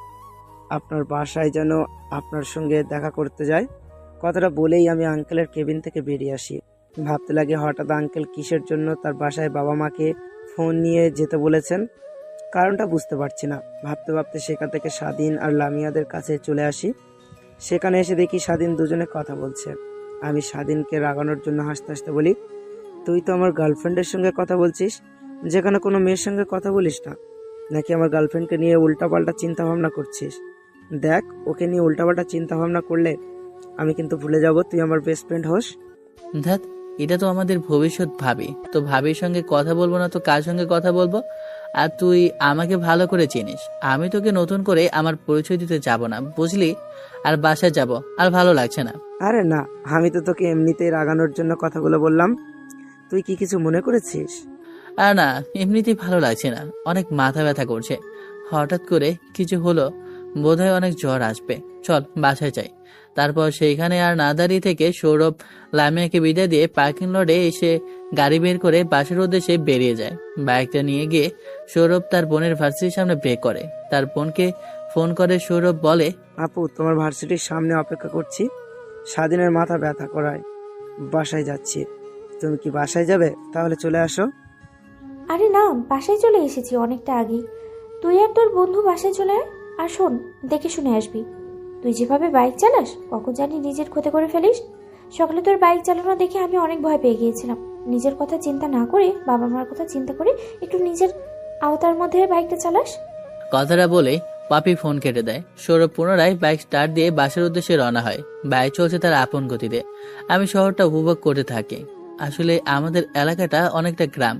D: আপনার বাসায় যেন আপনার সঙ্গে দেখা করতে যায়। কথাটা বলেই আমি আঙ্কেলের কেবিন থেকে বেরিয়ে আসি। ভাবতে লাগে হঠাৎ আঙ্কেল কিসের জন্য তার বাসায় বাবা মাকে ফোন নিয়ে যেতে বলেছেন, কারণটা বুঝতে পারছি না। ভাবতে ভাবতে সেখান থেকে স্বাধীন আর লামিয়াদের কাছে চলে আসি। সেখানে এসে দেখি স্বাধীন দুজনে কথা বলছে। আমি স্বাধীনকে রাগানোর জন্য হাসতে হাসতে বলি, তুই তো আমার গার্লফ্রেন্ডের সঙ্গে কথা বলছিস, যেখানে কোনো মেয়ের সঙ্গে কথা বলিস না। নাকি আমার গার্লফ্রেন্ডকে নিয়ে উল্টাপাল্টা চিন্তা ভাবনা করছিস? দেখ, ওকে নিয়ে উল্টাপাল্টা চিন্তা ভাবনা করলে আমি কিন্তু ভুলে যাব তুই আমার বেস্ট ফ্রেন্ড হোস।
B: ধ্যাত, এটা তো আমাদের ভবিষ্যৎ ভাবি, তো ভাবির সঙ্গে কথা বলবো না তো কার সঙ্গে কথা বলবো? আর তুই আমাকে ভালো করে চিনিস, আমি তোকে নতুন করে আমার পরিচয় দিতে যাব না, বুঝলি? আর বাসায় যাব, আর ভালো লাগছে না।
D: আরে না, আমি তো তোকে এমনিতেই রাগানোর জন্য কথাগুলো বললাম, তুই কি কিছু মনে করেছিস?
B: আর না, এমনিতেই ভালো লাগছে না, অনেক মাথা ব্যথা করছে। হঠাৎ করে কিছু হলো, বোধহয় অনেক জ্বর আসবে, চল বাসায় যাই। তারপর সেইখানে আর না দাঁড়িয়ে থেকে সৌরভ লামিয়াকে বিদায় দিয়ে পার্কিং লটে এসে গাড়ি বের করে বাসার উদ্দেশ্যে বেরিয়ে যায়। বাইকটা নিয়ে গিয়ে সৌরভ তার বোনের ভার্সিটির সামনে ব্রেক করে। তার বোনকে ফোন করে সৌরভ বলে,
D: আপু, তোমার ভার্সিটির সামনে অপেক্ষা করছি, স্বাধীনের মাথা ব্যথা করায় বাসায় যাচ্ছি। তুমি কি বাসায় যাবে? তাহলে চলে আসো।
C: আরে না, বাসায় চলে এসেছি অনেকটা আগেই। তুই আর তোর বন্ধু বাসায় চলে আয়। আর শোন, দেখে শুনে আসবি। তুই যেভাবে বাইক চালাস, কখন জানি নিজের ক্ষতি করে ফেলিস। সকালে তোর বাইক চালানো দেখে আমি অনেক ভয় পেয়ে গিয়েছিলাম। নিজের কথা চিন্তা না করে, বাবা মার কথা চিন্তা করে একটু নিজের আওতার মধ্যে বাইকটা চালাস।
B: কথাটা বলে পাপি ফোন কেটে দেয়। সৌরভ পুনরায় বাইক স্টার্ট দিয়ে বাসার উদ্দেশ্যে রওনা হয়। বাইক চলছে তার আপন গতিতে। আমি শহরটা উপভোগ করতে থাকি। আসলে আমাদের এলাকাটা অনেকটা গ্রাম,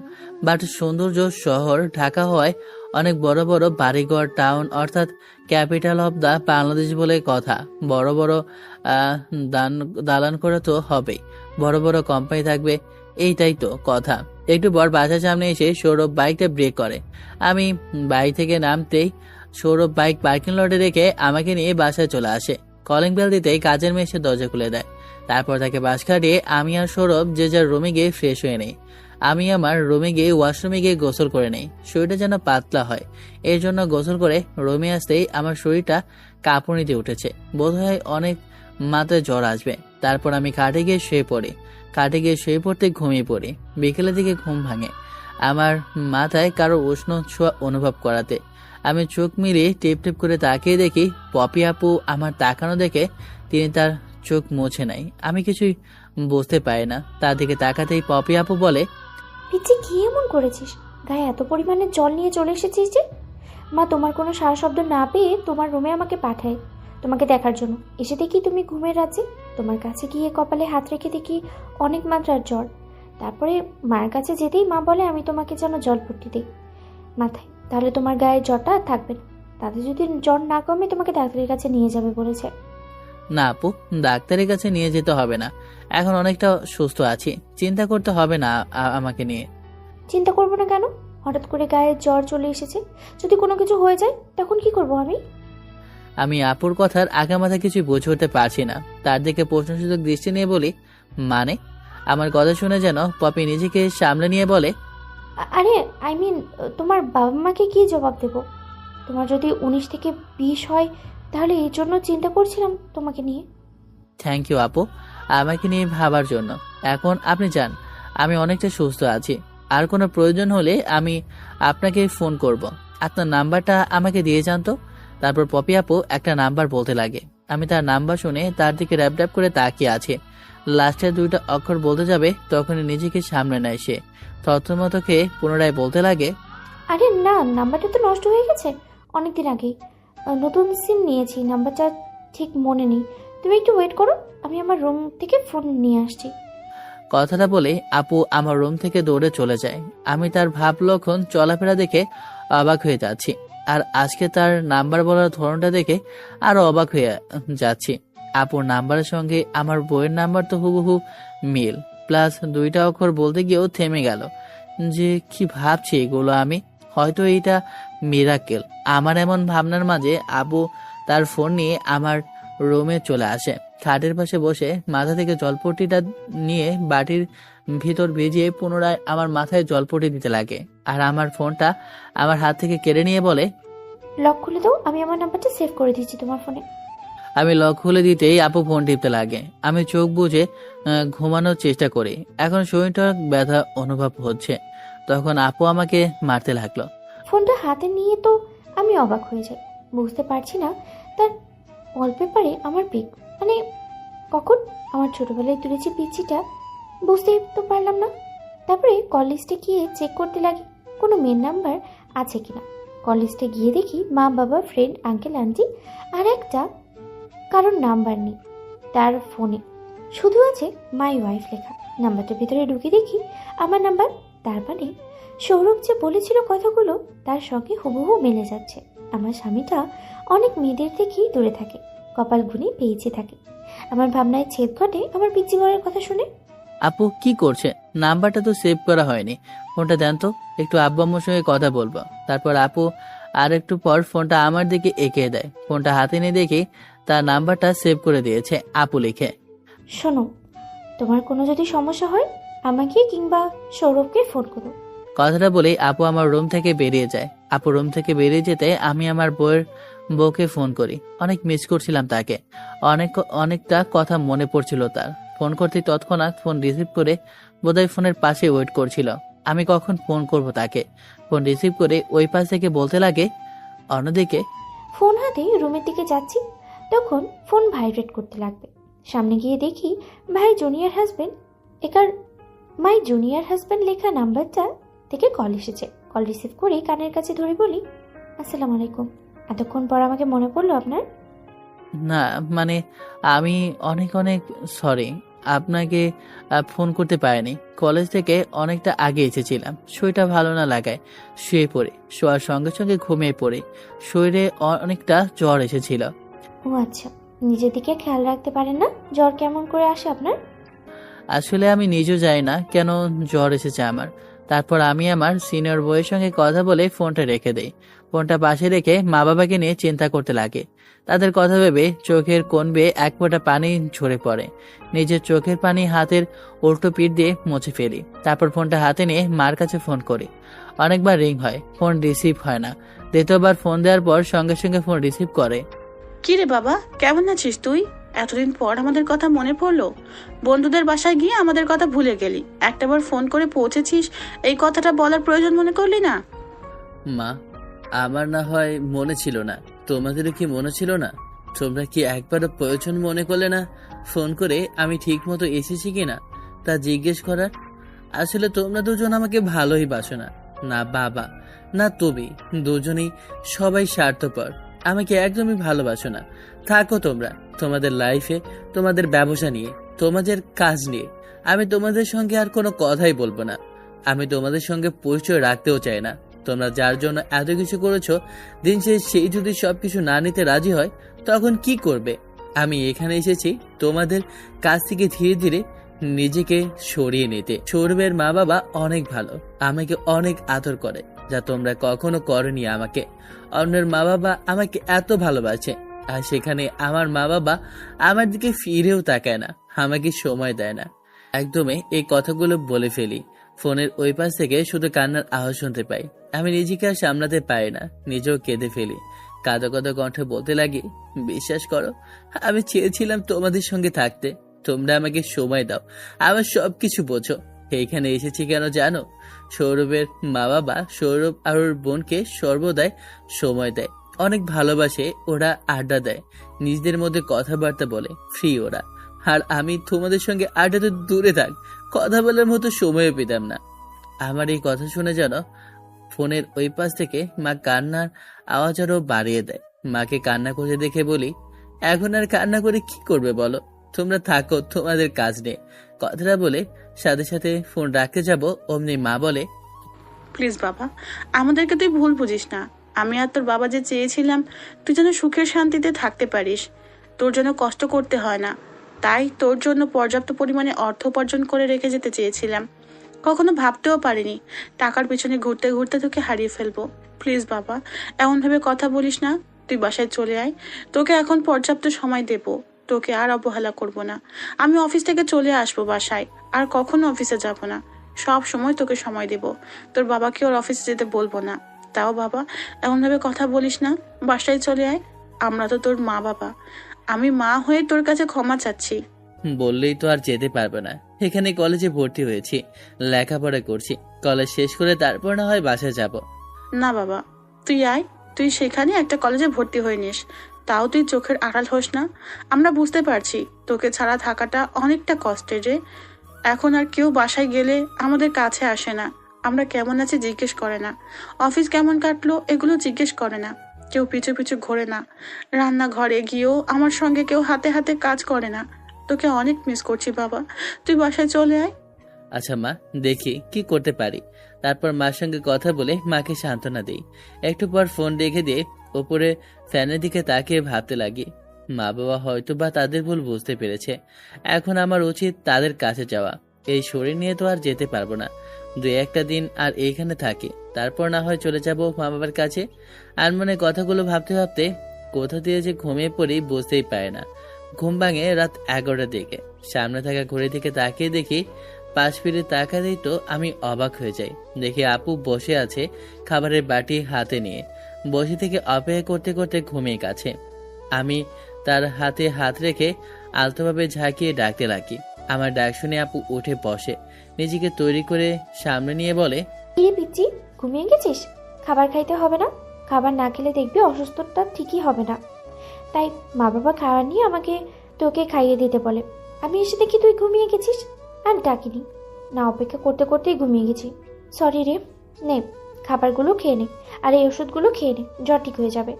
B: বাট সৌন্দর্য শহর ঢাকা হওয়ায় অনেক বড় বড় বাড়িঘর, টাউন, অর্থাৎ ক্যাপিটাল অফ দ্য বাংলাদেশ বলে কথা। বড় বড় দালান করে তো হবেই, বড় বড় কোম্পানি থাকবে, এইটাই তো কথা। একটু পর বাসার সামনে এসে সৌরভ বাইকটা ব্রেক করে। আমি বাইক থেকে নামতেই সৌরভ বাইক পার্কিং লটে রেখে আমাকে নিয়ে বাসায় চলে আসে। কলিং বেল দিতেই কাজের মেয়ে এসে দরজা খুলে দেয়। তারপর তাকে বাস কাটিয়ে আমি আর সৌরভ যে যার রুমে গিয়ে ফ্রেশ হয়ে নেই। আমি আমার রুমে গিয়ে ওয়াশরুমে গিয়ে গোসল করে নেই, শরীরটা যেন পাতলা হয়। এর জন্য গোসল করে রুমে আসতেই আমার শরীরটা কাঁপুনিতে উঠেছে, বোধহয় অনেক মাথায় জ্বর আসবে। তারপর আমি খাটে গিয়ে শুয়ে পড়তে ঘুমিয়ে পড়ি। বিকেলের দিকে ঘুম ভাঙে আমার মাথায় কারো উষ্ণ ছোঁয়া অনুভব করাতে। আমি চোখ মিলিয়ে টেপ টেপ করে তাকিয়ে দেখি পপি আপু আমার তাকানো দেখে তিনি তার চোখ মুছে নাই। আমি কিছুই বুঝতে পারি না। তার দিকে তাকাতেই পপি আপু বলে,
C: পিচ্ছি, কি এমন করেছিস? গায়ে এত পরিমাণে জল নিয়ে চলে এসেছিস যে? মা তোমার কোনো সারা শব্দ না পেয়ে তোমার রুমে আমাকে পাঠায় তোমাকে দেখার জন্য। এসে দেখি তুমি ঘুমের রাজ্যে। তোমার কাছে গিয়ে কপালে হাত রেখে দেখি অনেক মাত্রার জ্বর। তারপরে মার কাছে যেতেই মা বলে আমি তোমাকে যেন জলপট্টি দিই মাথায়, তাহলে তোমার গায়ে জ্বরটা আর থাকবে না। তাতে যদি জ্বর না কমে তোমাকে ডাক্তারের কাছে নিয়ে যাবে বলেছে।
B: না আপু, ডাক্তারের কাছে নিয়ে যেতে হবে না, এখন অনেকটা সুস্থ আছি, চিন্তা করতে হবে না আমাকে নিয়ে।
C: চিন্তা করবো না কেন? হঠাৎ করে গায়ে জ্বর চলে এসেছে, যদি কোনো কিছু হয়ে যায় তখন কি করব আমি?
B: আমি আপুর কথার আগামাথা কিছুই বুঝে উঠতে পারছি না। তার দিকে প্রশ্নসূচক দৃষ্টি নিয়ে বলি, মানে? আমার কথা শুনে যেন পপি নিজেকে সামলে নিয়ে বলে,
C: আরে আই মিন তোমার বাবা মাকে কি জবাব দেব? তোমার যদি 19 থেকে 20 হয় তাহলে এই জন্য চিন্তা করছিলাম তোমাকে নিয়ে।
B: থ্যাংক ইউ আপু আমাকে নিয়ে ভাবার জন্য। এখন আপনি যান, আমি অনেকটা সুস্থ আছি। আর কোনো প্রয়োজন হলে আমি আপনাকে ফোন করব। আপনার নাম্বারটা আমাকে দিয়ে যান তো। তারপর পপি আপু একটা নাম্বার বলতে লাগে। আমি তার নাম্বার শুনে তার দিকে র্যাপ র্যাপ করে তাকিয়ে আছে। লাস্টের 2টা অক্ষর বলতে যাবে তখনই নিজেকে সামনে নেয় সে। থতমত খেয়ে পুনরায় বলতে লাগে,
C: আরে না, নাম্বারটা তো নষ্ট হয়ে গেছে অনেকদিন আগেই। নতুন সিম নিয়েছি, নাম্বারটা ঠিক মনে নেই। তুমি একটু ওয়েট করো, আমি আমার রুম থেকে ফোন নিয়ে আসছি।
B: কথাটা বলে আপু আমার রুম থেকে দৌড়ে চলে যায়। আমি তার ভাব লক্ষণ চলাফেরা দেখে অবাক হয়ে যাচ্ছি, আর আজকে তার নাম্বার বলার ধরনটা দেখে আরো অবাক হয়ে যাচ্ছি। আপুর নাম্বারের সঙ্গে আমার বইয়ের নাম্বার তো হুবহু মিল, প্লাস 2টা অক্ষর বলতে গিয়েও থেমে গেল। যে কি ভাবছি এগুলো আমি, হয়তো এইটা মিরাকেল। আমার এমন ভাবনার মাঝে আপু তার ফোন নিয়ে আমার রুমে চলে আসে। খাটের পাশে বসে মাথা থেকে জলপট্টিটা নিয়ে বাটির ভিতর ভিজিয়ে পুনরায় আমার মাথায় জলপট্টি দিতে লাগে, আর আমার ফোনটা আমার হাত থেকে কেড়ে নিয়ে বলে,
C: লক খুলে দাও, আমি আমার নাম্বারটা সেভ করে দিচ্ছি তোমার ফোনে।
B: আমি লক খুলে দিতেই আপু ফোন টিপতে লাগে। আমি চোখ বুজে ঘুমানোর চেষ্টা করি। এখন শরীরটা ব্যথা অনুভব হচ্ছে। তখন আপু আমাকে মারতে লাগলো।
C: ফোনটা হাতে নিয়ে তো আমি অবাক হয়ে যাই, বুঝতে পারছি না তার ওয়ালপেপারে আমার পিক, মানে কখন আমার ছোটবেলায় তুলেছি পিচিটা, বুঝতেই তো পারলাম না। তারপরে কল লিস্টে গিয়ে চেক করতে লাগি কোনো মেন নাম্বার আছে কিনা। কল লিস্টে গিয়ে দেখি মা বাবা ফ্রেন্ড আঙ্কেল আন্টি আর একটা কারোর নাম্বার নেই তার ফোনে, শুধু আছে মাই ওয়াইফ লেখা। নাম্বারটার ভিতরে ঢুকে দেখি আমার নাম্বার। তার মানে সৌরভ যে বলেছিল কথাগুলো তার সঙ্গে হুবহু মেলে যাচ্ছে। আমার স্বামীটা অনেক মেয়েদের থেকেই দূরে থাকে, কপাল গুনে পেয়েছে থাকে। আমার ভাবনায় ছেদ ঘটে আমার পিচ্ছি বলার কথা শুনে।
B: আপু কি করছে? নাম্বারটা তো সেভ করা হয়নি, ফোনটা দেন তো, একটু আব্বু আম্মুর সঙ্গে কথা বলবো। তারপর আপু আর একটু পর ফোনটা আমার দিকে এগিয়ে দেয়। ফোনটা হাতে নিয়ে দেখি তার নাম্বারটা সেভ করে দিয়েছে আপু লিখে।
C: শোনো, তোমার কোনো যদি সমস্যা হয় আমাকে কিংবা সৌরভকে ফোন করো।
B: কথাটা বলেই আপু আমার রুম থেকে বেরিয়ে যায়। আপু রুম থেকে বেরিয়ে যেতে আমি আমার বউকে ফোন করি। অনেক মিস করছিলাম তাকে, অনেকটা কথা মনে পড়ছিল তার। ফোন করতে তৎক্ষণাৎ ফোন রিসিভ করে বোধহয় ফোনের পাশে ওয়েট করছিল আমি কখন ফোন করব তাকে। ফোন রিসিভ করে ওই পাশ থেকে বলতে লাগে, অন্যদিকে
C: ফোন হাতে রুমের দিকে যাচ্ছি, তখন ফোন ভাইব্রেট করতে লাগবে। সামনে গিয়ে দেখি ভাই জুনিয়র হাজবেন্ড একার মাই জুনিয়র হাজবেন্ড লেখা নাম্বারটা থেকে কল এসেছে। কল রিসিভ করে কানের কাছে ধরে বলি, আসসালামু আলাইকুম। এতক্ষণ পর আমাকে মনে পড়লো আপনার?
B: না মানে আমি অনেক অনেক সরি, আপনাকে ফোন করতে পারিনি। কলেজ থেকে অনেকটা আগে এসেছিলাম, শরীরটা ভালো না লাগায় শুয়ে পড়ে, শোয়ার সঙ্গে সঙ্গে ঘুমিয়ে পড়ে, শরীরে অনেকটা জ্বর এসেছিল।
C: ও আচ্ছা, নিজের দিকে খেয়াল রাখতে পারেন না? জ্বর কেমন করে আসে আপনার?
B: আসলে আমি নিজেও জানি না কেন জ্বর এসেছে আমার। তারপর আমি আমার সিনিয়র বইয়ের সঙ্গে কথা বলে ফোনটা রেখে দেই। ফোনটা পাশে রেখে মা বাবাকে নিয়ে চিন্তা করতে লাগে। তাদের কথা ভেবে চোখের কোণ বেয়ে এক ফোঁটা পানি ঝরে পড়ে। নিজের চোখের পানি হাতের উল্টো পিঠ দিয়ে মুছে ফেলি। তারপর ফোনটা হাতে নিয়ে মার কাছে ফোন করি। অনেকবার রিং হয়, ফোন রিসিভ হয় না। দ্বিতীয়বার ফোন দেওয়ার পর সঙ্গে সঙ্গে ফোন রিসিভ করে।
I: কি রে বাবা, কেমন আছিস তুই? এতদিন পর আমাদের কথা মনে পড়লো। বন্ধুদের বাসায় গিয়ে আমাদের কথা ভুলে গেলি, একটাবার ফোন করে পৌঁছেছিস, এই কথাটা বলার প্রয়োজন মনে করলি না?
B: মা, আমার না হয় মনে ছিল না, তোমাদেরও কি মনে ছিল না? তোমরা কি একবারও প্রয়োজন মনে করলে না ফোন করে আমি ঠিক মতো এসেছি কিনা তা জিজ্ঞেস করার? আসলে তোমরা দুজন আমাকে ভালোই বাসো না, না বাবা না তুমি, দুজনেই সবাই স্বার্থপর, আমাকে একদমই ভালোবাসো না। থাকো তোমরা, তোমাদের লাইফে, তোমাদের ব্যবসা নিয়ে, তোমাদের কাজ নিয়ে। আমি তোমাদের সঙ্গে আর কোনো কথাই বলবো না। আমি তোমাদের সঙ্গে পরিচয় রাখতেও চাই না। তোমরা যার জন্য এত কিছু করেছো, দিন শেষে সেই যদি সবকিছু না নিতে রাজি হয়, তখন কি করবে? আমি এখানে এসেছি তোমাদের কাছ থেকে ধীরে ধীরে নিজেকে সরিয়ে নিতে। সৌরভের মা বাবা অনেক ভালো, আমাকে অনেক আদর করে, যা তোমরা কখনো করনি আমাকে। অন্যের মা বাবা আমাকে এত ভালোবাসে, আর সেখানে আমার মা বাবা আমার দিকে ফিরেও তাকায় না, আমাকে সময় দেয় না। একদমই এই কথাগুলো বলে ফেলি। ফোনের ওই পাশ থেকে শুধু কান্নার আওয়াজ শুনতে পাই। আমি নিজেকে আর সামলাতে পারি না, নিজেও কেঁদে ফেলি। কাঁদো কাঁদো কণ্ঠে বলতে লাগি, বিশ্বাস করো, আমি চেয়েছিলাম তোমাদের সঙ্গে থাকতে। তোমরা আমাকে সময় দাও, আমার সবকিছু বোঝো। এইখানে এসেছি কেন জানো? সৌরভের মা বাবা সৌরভ আর ওর বোনকে সর্বদাই সময় দেয়, অনেক ভালোবাসে। ওরা আড্ডা দেয়, নিজেদের মধ্যে কথাবার্তা বলে, ফ্রি ওরা। আর আমি তোমাদের সঙ্গে আড্ডা তো দূরে থাক, কথা বলার মতো সময়ও পেতাম না। আমার এই কথা শুনে যেন ফোনের ওই পাশ থেকে মা কান্নার আওয়াজ আরো বাড়িয়ে দেয়। মাকে কান্না করে দেখে বলি, এখন আর কান্না করে কি করবে বলো? তোমরা থাকো তোমাদের কাজ নিয়ে। কথাটা বলে সাথে সাথে ফোন রাখতে যাব, অমনি মা বলে,
I: প্লিজ বাবা, আমাদেরকে তুই ভুল বুঝিস না। আমি আর তোর বাবা যে চেয়েছিলাম তুই যেন সুখের শান্তিতে থাকতে পারিস, তোর জন্য কষ্ট করতে হয় না, তাই তোর জন্য পর্যাপ্ত পরিমাণে অর্থ উপার্জন করে রেখে যেতে চেয়েছিলাম। কখনো ভাবতেও পারিনি টাকার পিছনে ঘুরতে ঘুরতে তোকে হারিয়ে ফেলবো। প্লিজ বাবা, এমনভাবে কথা বলিস না। তুই বাসায় চলে আয়, তোকে এখন পর্যাপ্ত সময় দেব, তোকে আর অবহেলা করব না। আমি অফিস থেকে চলে আসবো বাসায়, আর কখনো অফিসে যাব না। সব সময় তোকে সময় দেব, তোর বাবাকে ওর অফিসে যেতে বলবো না। তাও বাবা, এমনভাবে কথা বলিস না, বাসায় চলে আয়। আমরা তো তোর মা বাবা, আমি মা হয়ে তোর কাছে ক্ষমা চাচ্ছি।
B: বললেই তো আর যেতে পারবে না। এখানে কলেজে ভর্তি হয়েছি, লেখাপড়া করছি। কলেজ শেষ করে তারপর না হয় বাসায় যাব।
I: না বাবা, তুই আয়, তুই সেখানে একটা কলেজে ভর্তি হয়ে নিস। তাও তুই চোখের আড়াল হোস না। আমরা বুঝতে পারছি তোকে ছাড়া থাকাটা অনেকটা কষ্টের রে। এখন আর কেউ বাসায় গেলে আমাদের কাছে আসে না, আমরা কেমন আছি জিজ্ঞেস করে না, অফিস কেমন কাটলো এগুলো জিজ্ঞেস করে না, কেউ পিছু পিছু ঘোরে না, রান্নাঘরে গিয়েও আমার সঙ্গে কেউ হাতে হাতে কাজ করে না। তোকে অনেক মিস করছি বাবা, তুই বাসায় চলে আয়।
B: আচ্ছা মা, দেখি কি করতে পারি। তারপর মার সঙ্গে কথা বলে মাকে সান্ত্বনা দিই। একটু পর ফোন রেখে দিয়ে ওপরে ফ্যানের দিকে তাকিয়ে ভাবতে লাগি, মা বাবা হয়তো বা তাদের ভুল বুঝতে পেরেছে। এখন আমার উচিত তাদের কাছে যাওয়া। এই শরীর নিয়ে তো আর যেতে পারবো না। 2-1 দিন আর এইখানে থাকি, তারপর না হয় চলে যাব মা বাবার কাছে। আর মনে কথাগুলো ভাবতে ভাবতে কোথা দিয়ে যে ঘুমিয়ে পড়ি বুঝতেই পারে না। ঘুম ভাঙে রাত 11টার দিকে। সামনে থাকা ঘড়ি থেকে তাকিয়ে দেখি, পাশ ফিরে তাকাতেই তো আমি অবাক হয়ে যাই। দেখি আপু বসে আছে খাবারের বাটি হাতে নিয়ে, বসে থেকে অপেক্ষা করতে করতে ঘুমিয়ে গেছে। আমি তার হাতে হাত রেখে আলতোভাবে ঝাঁকিয়ে ডাকতে লাগি। আমার ডাক শুনে আপু উঠে বসে, নিজেকে তৈরি করে সামনে নিয়ে বলে,
C: কিরে পিচ্ছি, ঘুমিয়ে গেছিস? খাবার খাইতে হবে না? খাবার না খেলে দেখবি অসুস্থতা ঠিকই হবে না। তাই মা বাবা খাবার নিয়ে আমাকে তোকে খাইয়ে দিতে বলে। আমি এসে দেখি তুই ঘুমিয়ে গেছিস, আর ডাকিনি না, অপেক্ষা করতে করতেই ঘুমিয়ে গেছি। সরি রে, নে খাবারগুলো খেয়ে নে, আর এই ওষুধগুলো খেয়ে নে, জ্বর ঠিক হয়ে যাবে।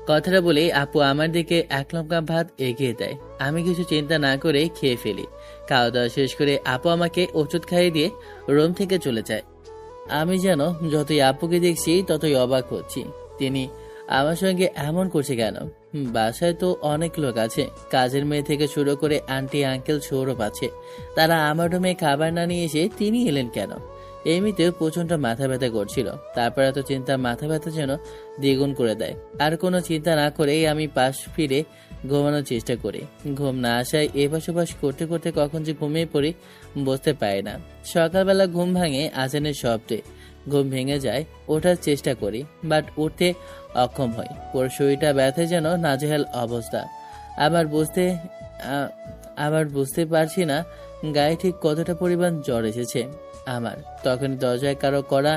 B: কথাটা বলে আপু আমার দিকে 1 লঙ্কা ভাত এগিয়ে দেয়। আমি কিছু চিন্তা না করে খেয়ে ফেলি। খাওয়া দাওয়া শেষ করে আপু আমাকে ওষুধ খাইয়ে দিয়ে রুম থেকে চলে যায়। আমি যেন যতই আপুকে দেখছি ততই অবাক হচ্ছি। তিনি আমার সঙ্গে এমন করছে কেন? বাসায় তো অনেক লোক আছে, কাজের মেয়ে থেকে শুরু করে আন্টি আঙ্কেল সৌরভ আছে। তারা আমার রুমে খাবার না নিয়ে এসে তিনি এলেন কেন? এমনিতেও প্রচন্ড মাথা ব্যথা করছিল, তারপর এত চিন্তা মাথা ব্যথা যেন দ্বিগুণ করে দেয়। আর কোনো চিন্তা না করেই আমি পাশ ফিরে ঘুমানোর চেষ্টা করি। ঘুম না আসায় এপাশ ওপাশ করতে করতে কখন যে ঘুমিয়ে পড়ি বুঝতে পারি না। সকালবেলা ঘুম ভাঙে আজানের শব্দে। ঘুম ভেঙে যায়, ওঠার চেষ্টা করি, বাট উঠতে অক্ষম হই। পুরো শরীরটা ব্যথা যেন নাজেহাল অবস্থা। আবার বুঝতে পারছি না গায়ে ঠিক কতটা পরিমাণ জ্বর এসেছে আমার। তখন দরজায় কারো কড়া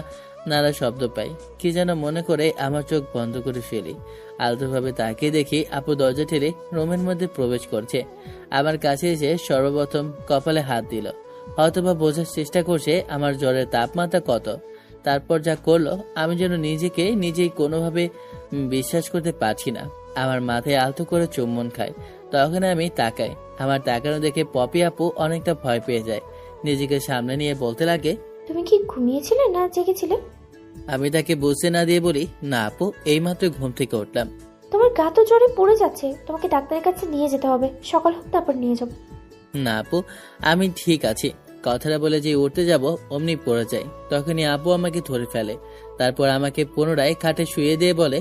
B: নাড়া শব্দ পাই। কি যেন মনে করে আমার চোখ বন্ধ করে ফেলি। আলতোভাবে তাকিয়ে দেখি আপু দরজা ঠেলে রুমের মধ্যে প্রবেশ করছে। আমার কাছে এসে সর্বপ্রথম কপালে হাত দিল। হয়তোবা বোঝার চেষ্টা করছে আমার জ্বরের তাপমাত্রা কত। তারপর যা করলো আমি যেন নিজেকে নিজেই কোনোভাবে বিশ্বাস করতে পারছি না। আমার মাথায় আলতো করে চুম্বন খায়। তখন আমি তাকাই। আমার তাকানো দেখে পপি আপু অনেকটা ভয় পেয়ে যায়। নিজেকে সামনে নিয়ে বলতে লাগে,
C: তুমি কি ঘুমিয়েছিলে না জেগেছিলে?
B: আমি তাকে বুঝতে না দিয়ে বলি, না আপু, এইমাত্র ঘুম থেকে উঠলাম।
C: তোমার গা তো জ্বরে পড়ে যাচ্ছে, তোমাকে ডাক্তারের কাছে নিয়ে যেতে হবে, সকাল হোক তারপর নিয়ে যাবো।
B: না আপু, আমি ঠিক আছি। কথাটা বলে যে উঠতে যাব অমনি পড়ে যাই। তখনই আপু আমাকে ধরে ফেলে। তারপর আমাকে পুনরায় খাটে শুয়ে দিয়ে বলে,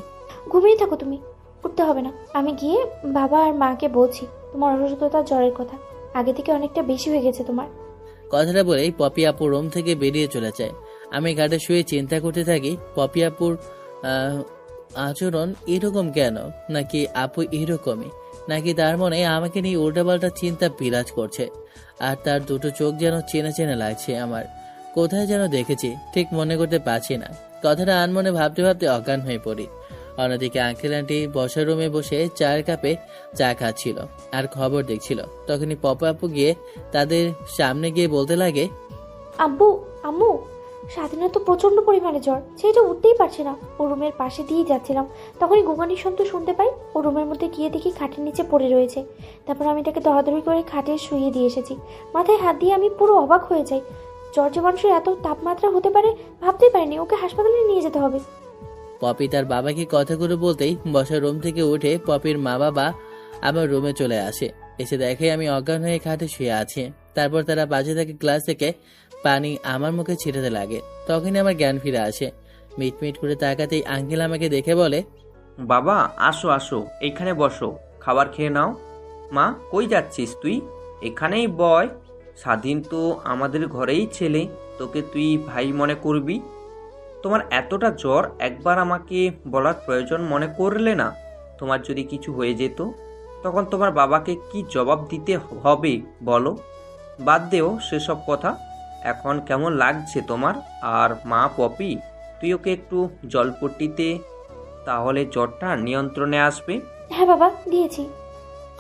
C: ঘুমিয়ে থাকো তুমি, উঠতে হবে না। আমি গিয়ে বাবা আর মাকে বলছি তোমার অসুস্থতার জ্বরের কথা, আগে থেকে অনেকটা বেশি হয়ে গেছে তোমার।
B: কথাটা বলেই পপি আপু রুম থেকে বেরিয়ে চলে যায়। আমি ঘাটে শুয়ে চিন্তা করতে থাকি, পপি আপুর আচরণ এরকম কেন, নাকি আপু এরকমই, নাকি তার মনে আমাকে নিয়ে উল্টাপাল্টা চিন্তা বিরাজ করছে। আর তার দুটো চোখ যেন চেনা চেনা লাগছে আমার, কোথায় যেন দেখেছি, ঠিক মনে করতে পারছি না। কথাটা আনমনে ভাবতে ভাবতে অজ্ঞান হয়ে পড়ি। অন্যদিকে আঙ্কেল আন্টি বসার রুমে বসে চায়ের কাপে চা খাচ্ছিল আর খবর দেখছিল। তখনই পপা আপু গিয়ে তাদের সামনে গিয়ে বলতে লাগে,
C: আব্বু, আম্মু, স্বাধীনের তো প্রচন্ড পরিমাণে জ্বর, সেটা উঠতেই পারছে না। ও রুমের পাশে দিয়ে যাচ্ছিলাম, তখনই গোগানির শব্দ শুনতে পাই। ও রুমের মধ্যে গিয়ে দেখি খাটের নিচে পড়ে রয়েছে। তারপর আমি তাকে দরাদরি করে খাটে শুইয়ে দিয়ে এসেছি। মাথায় হাত দিয়ে আমি পুরো অবাক হয়ে যাই। জ্বর যে মানুষের এত তাপমাত্রা হতে পারে ভাবতেই পারিনি। ওকে হাসপাতালে নিয়ে যেতে হবে।
B: পপি তার বাবাকে কথাগুলো বলতেই বসার রুম থেকে উঠে পপির মা বাবা আমার রুমে চলে আসে। এসে দেখে আমি অজ্ঞান হয়ে খাটে শুয়ে আছি। তারপর তারা বাজে থাকে গ্লাস থেকে পানি আমার মুখে ছিটাতে লাগে। তখনই আমার জ্ঞান ফিরে আসে। মিটমিট করে তাকাতেই আঙ্কেল আমাকে দেখে বলে,
F: বাবা আসো আসো, এখানে বসো, খাবার খেয়ে নাও। মা, কই যাচ্ছিস তুই? এখানেই বয়। স্বাধীন তো আমাদের ঘরেই ছেলে, তোকে তুই ভাই মনে করবি? তোমার এতটা জ্বর, একবার আমাকে বলার প্রয়োজন মনে করলে না? তোমার যদি কিছু হয়ে যেত তখন তোমার বাবাকে কি জবাব দিতে হবে বলো? বাদ দেও সেসব কথা। এখন কেমন লাগছে তোমার? আর মা পপি, তুই ওকে একটু জলপট্টিতে, তাহলে জ্বরটা নিয়ন্ত্রণে আসবে।
C: হ্যাঁ বাবা, দিয়েছি।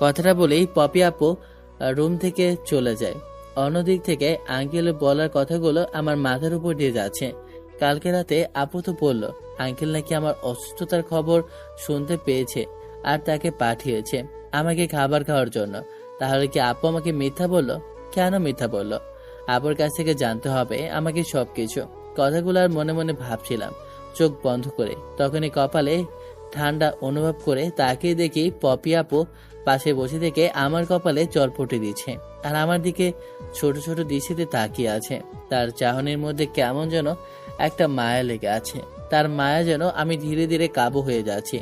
B: কথাটা বলেই পপি আপু রুম থেকে চলে যায়। অন্যদিক থেকে আঙ্কেল বলার কথাগুলো আমার মাথার উপর দিয়ে যাচ্ছে। কালকে রাতে আপু তো বলল আঙ্কেল নাকি আমার অসুস্থতার খবর শুনতে পেয়েছে আর তাকে পাঠিয়েছে আমাকে খাবার খাওয়ার জন্য। তাহলে কি আপু আমাকে মিথ্যা বলল? কেন মিথ্যা বলল? আপুর কাছ থেকে জানতে হবে আমাকে সবকিছু। কথাগুলো আর মনে মনে ভাবছিলাম চোখ বন্ধ করে। তখনই কপালে ঠান্ডা অনুভব করে তাকিয়ে দেখি পপি আপু পাশে বসে থেকে আমার কপালে চরপটে দিচ্ছে আর আমার দিকে ছোট ছোট দৃষ্টিতে তাকিয়ে আছে। তার চাহনির মধ্যে কেমন যেন একটা মায়া লেগে আছে। তার মায়া যেন আমি ধীরে ধীরে কাবু হয়ে যাচ্ছি।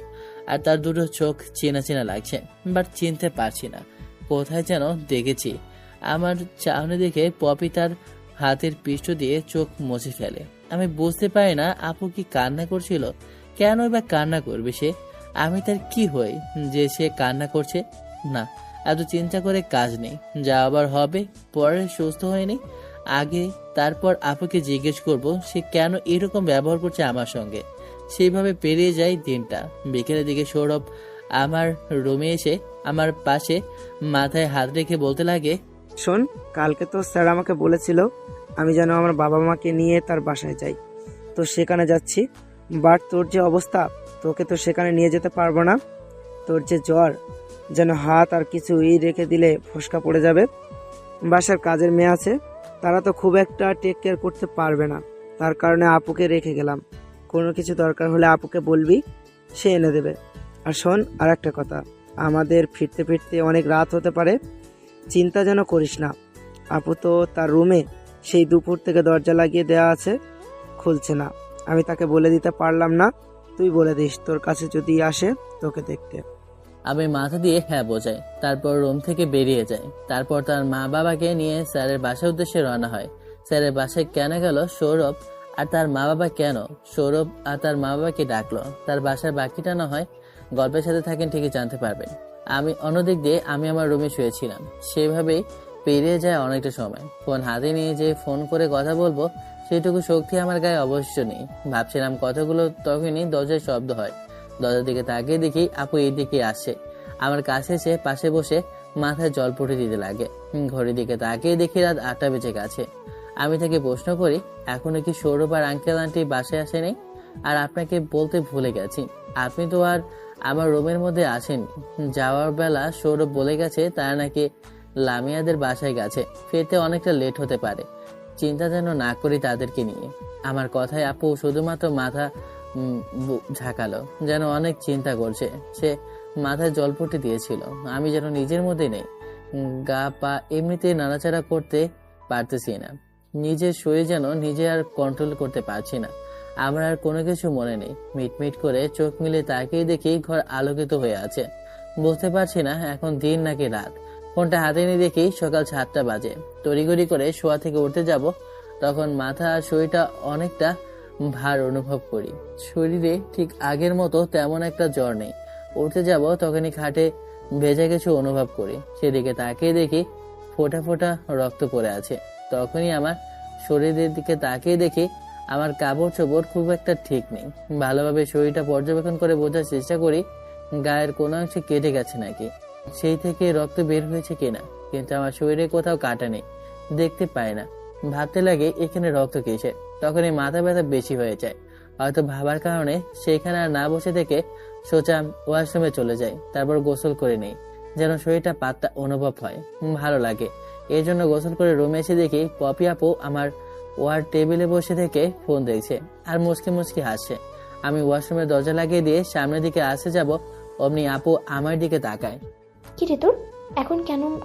B: আর তার দুটো চোখ চেনা চেনা লাগছে, বাট চিনতে পারছি না কোথায় যেন দেখেছি। আমার চাহনি দেখে পপি তার হাতের পৃষ্ঠ দিয়ে চোখ মুছে ফেলে। আমি বুঝতে পারি না আপু কি কান্না করছিল, কেন বা কান্না করবে সে? আমি তার কি হই যে সে কান্না করছে? না, এত চিন্তা করে কাজ নেই, যা আবার হবে পরে সুস্থ হয়নি আগে, তারপর আপুকে জিজ্ঞেস করব সে কেন এরকম ব্যবহার করছে আমার সঙ্গে। সেইভাবে পেরিয়ে যায় দিনটা। বিকেলের দিকে সৌরভ আমার রুমে এসে আমার পাশে মাথায় হাত রেখে বলতে লাগে,
D: শোন, কালকে তো স্যার আমাকে বলেছিল আমি যেন আমার বাবা মাকে নিয়ে তার বাসায় যাই, তো সেখানে যাচ্ছি। বাট তোর যে অবস্থা, তোকে তো সেখানে নিয়ে যেতে পারবো না। তোর যে জ্বর, যেন হাত আর কিছু রেখে দিলে ফসকা পড়ে যাবে। বাসার কাজের মেয়ে আছে, তারা তো খুব একটা টেক কেয়ার করতে পারবে না, তার কারণে আপুকে রেখে গেলাম। কোনো কিছু দরকার হলে আপুকে বলবি, সে এনে দেবে। আর শোন, আর একটা কথা, আমাদের ফিরতে ফিরতে অনেক রাত হতে পারে, চিন্তা যেন করিস না। আপু তো তার রুমে সেই দুপুর থেকে দরজা লাগিয়ে দেওয়া আছে, খুলছে না। আমি তাকে বলে দিতে পারলাম না, তুই বলে দিস তোর কাছে যদি আসে তোকে দেখতে।
B: আমি মাথা দিয়ে হ্যাঁ বোঝাই। তারপর রুম থেকে বেরিয়ে যায়। তারপর তার মা বাবাকে নিয়ে স্যারের বাসার উদ্দেশ্যে রওনা হয়। স্যারের বাসায় কেন গেল সৌরভ আর তার মা বাবা, কেন সৌরভ আর তার মা বাবাকে ডাকলো, তার বাসার বাকিটা না হয় গল্পের সাথে থাকেন ঠিকই জানতে পারবেন। আমি অন্যদিক দিয়ে আমি আমার রুমে শুয়েছিলাম। সেভাবেই পেরিয়ে যায় অনেকটা সময়। ফোন হাতে নিয়ে যে ফোন করে কথা বলবো সেটুকু শক্তি আমার গায়ে অবশ্য নেই। ভাবছিলাম কথাগুলো, তখনই দরজায় শব্দ হয়। দরজার দিকে তাকিয়ে দেখি আপু এই দিকে আসে। আমার কাছে এসে পাশে বসে মাথায় জল পড়ে দিতে লাগে। ঘড়ির দিকে তাকিয়ে দেখি রাত 8টা বেজে গেছে। আমি তাকে প্রশ্ন করি, এখনো কি সৌরভ আর আঙ্কেল আন্টি বাসায় আসেনি? আর আপনাকে বলতে ভুলে গেছি, আপনি তো আর আমার রুমের মধ্যে আসেনি। যাওয়ার বেলা সৌরভ বলে গেছে তারা নাকি লামিয়াদের বাসায় গেছে, ফিরতে অনেকটা লেট হতে পারে। চিন্তা যেন না করি তাদেরকে নিয়ে। আমার কথায় আপু শুধুমাত্র মাথা ঝাঁকালো, যেন অনেক চিন্তা করছে। সে মাথায় জলপট্টি দিয়েছিল। আমি যেন নিজের মধ্যে নেই। গা পা এমনিতে নাড়াচাড়া করতে পারতেছি না। নিজের শরীর যেন নিজে আর কন্ট্রোল করতে পারছি না। আমার আর কোনো কিছু মনে নেই। মিটমিট করে চোখ মিলে তাকিয়ে দেখি ঘর আলোকিত হয়ে আছে। বুঝতে পারছি না এখন দিন নাকি রাত। ফোনটা হাতে নিয়ে দেখি সকাল 7টা বাজে। তড়িঘড়ি করে শোয়া থেকে উঠতে যাব, তখন মাথা আর শরীরটা অনেকটা ভার অনুভব করি। শরীরে ঠিক আগের মতো তেমন একটা জ্বর নেই। উঠতে যাব তখনই খাটে ভেজা কিছু অনুভব করি। সেদিকে তাকিয়ে দেখি ফোঁটা ফোঁটা রক্ত পড়ে আছে। তখনই আমার শরীরের দিকে তাকিয়ে দেখি আমার কাপড় চোপড় খুব একটা ঠিক নেই। ভালোভাবে শরীরটা পর্যবেক্ষণ করে বোঝার চেষ্টা করি গায়ের কোনো অংশ কেটে গেছে নাকি, সেই থেকে রক্ত বের হয়েছে কিনা। কিন্তু আমার শরীরে কোথাও কাটা নেই, দেখতে পাই না। ভাবতে লাগে এখানে রক্ত কিসে। তখনই মাথা ব্যথা বেশি হয়ে যায়। হয়তো ভাবার কারণে সেখানে আর না বসে থেকে সোজা ওয়াশরুমে চলে যাই। তারপর গোসল করে নেই, যেন শরীরটা পাতলা অনুভব হয়, ভালো লাগে। এই জন্য গোসল করে রুমে এসে দেখি পপি আপু আমার ওয়ার টেবিলে বসে থেকে ফোন দেখছে আর মুচকি মুচকি হাসছে। আমি ওয়াশরুমের দরজা লাগিয়ে দিয়ে সামনের দিকে আসতে যাব, অমনি আপু আমার দিকে তাকায়।
C: কি রে তোর এখন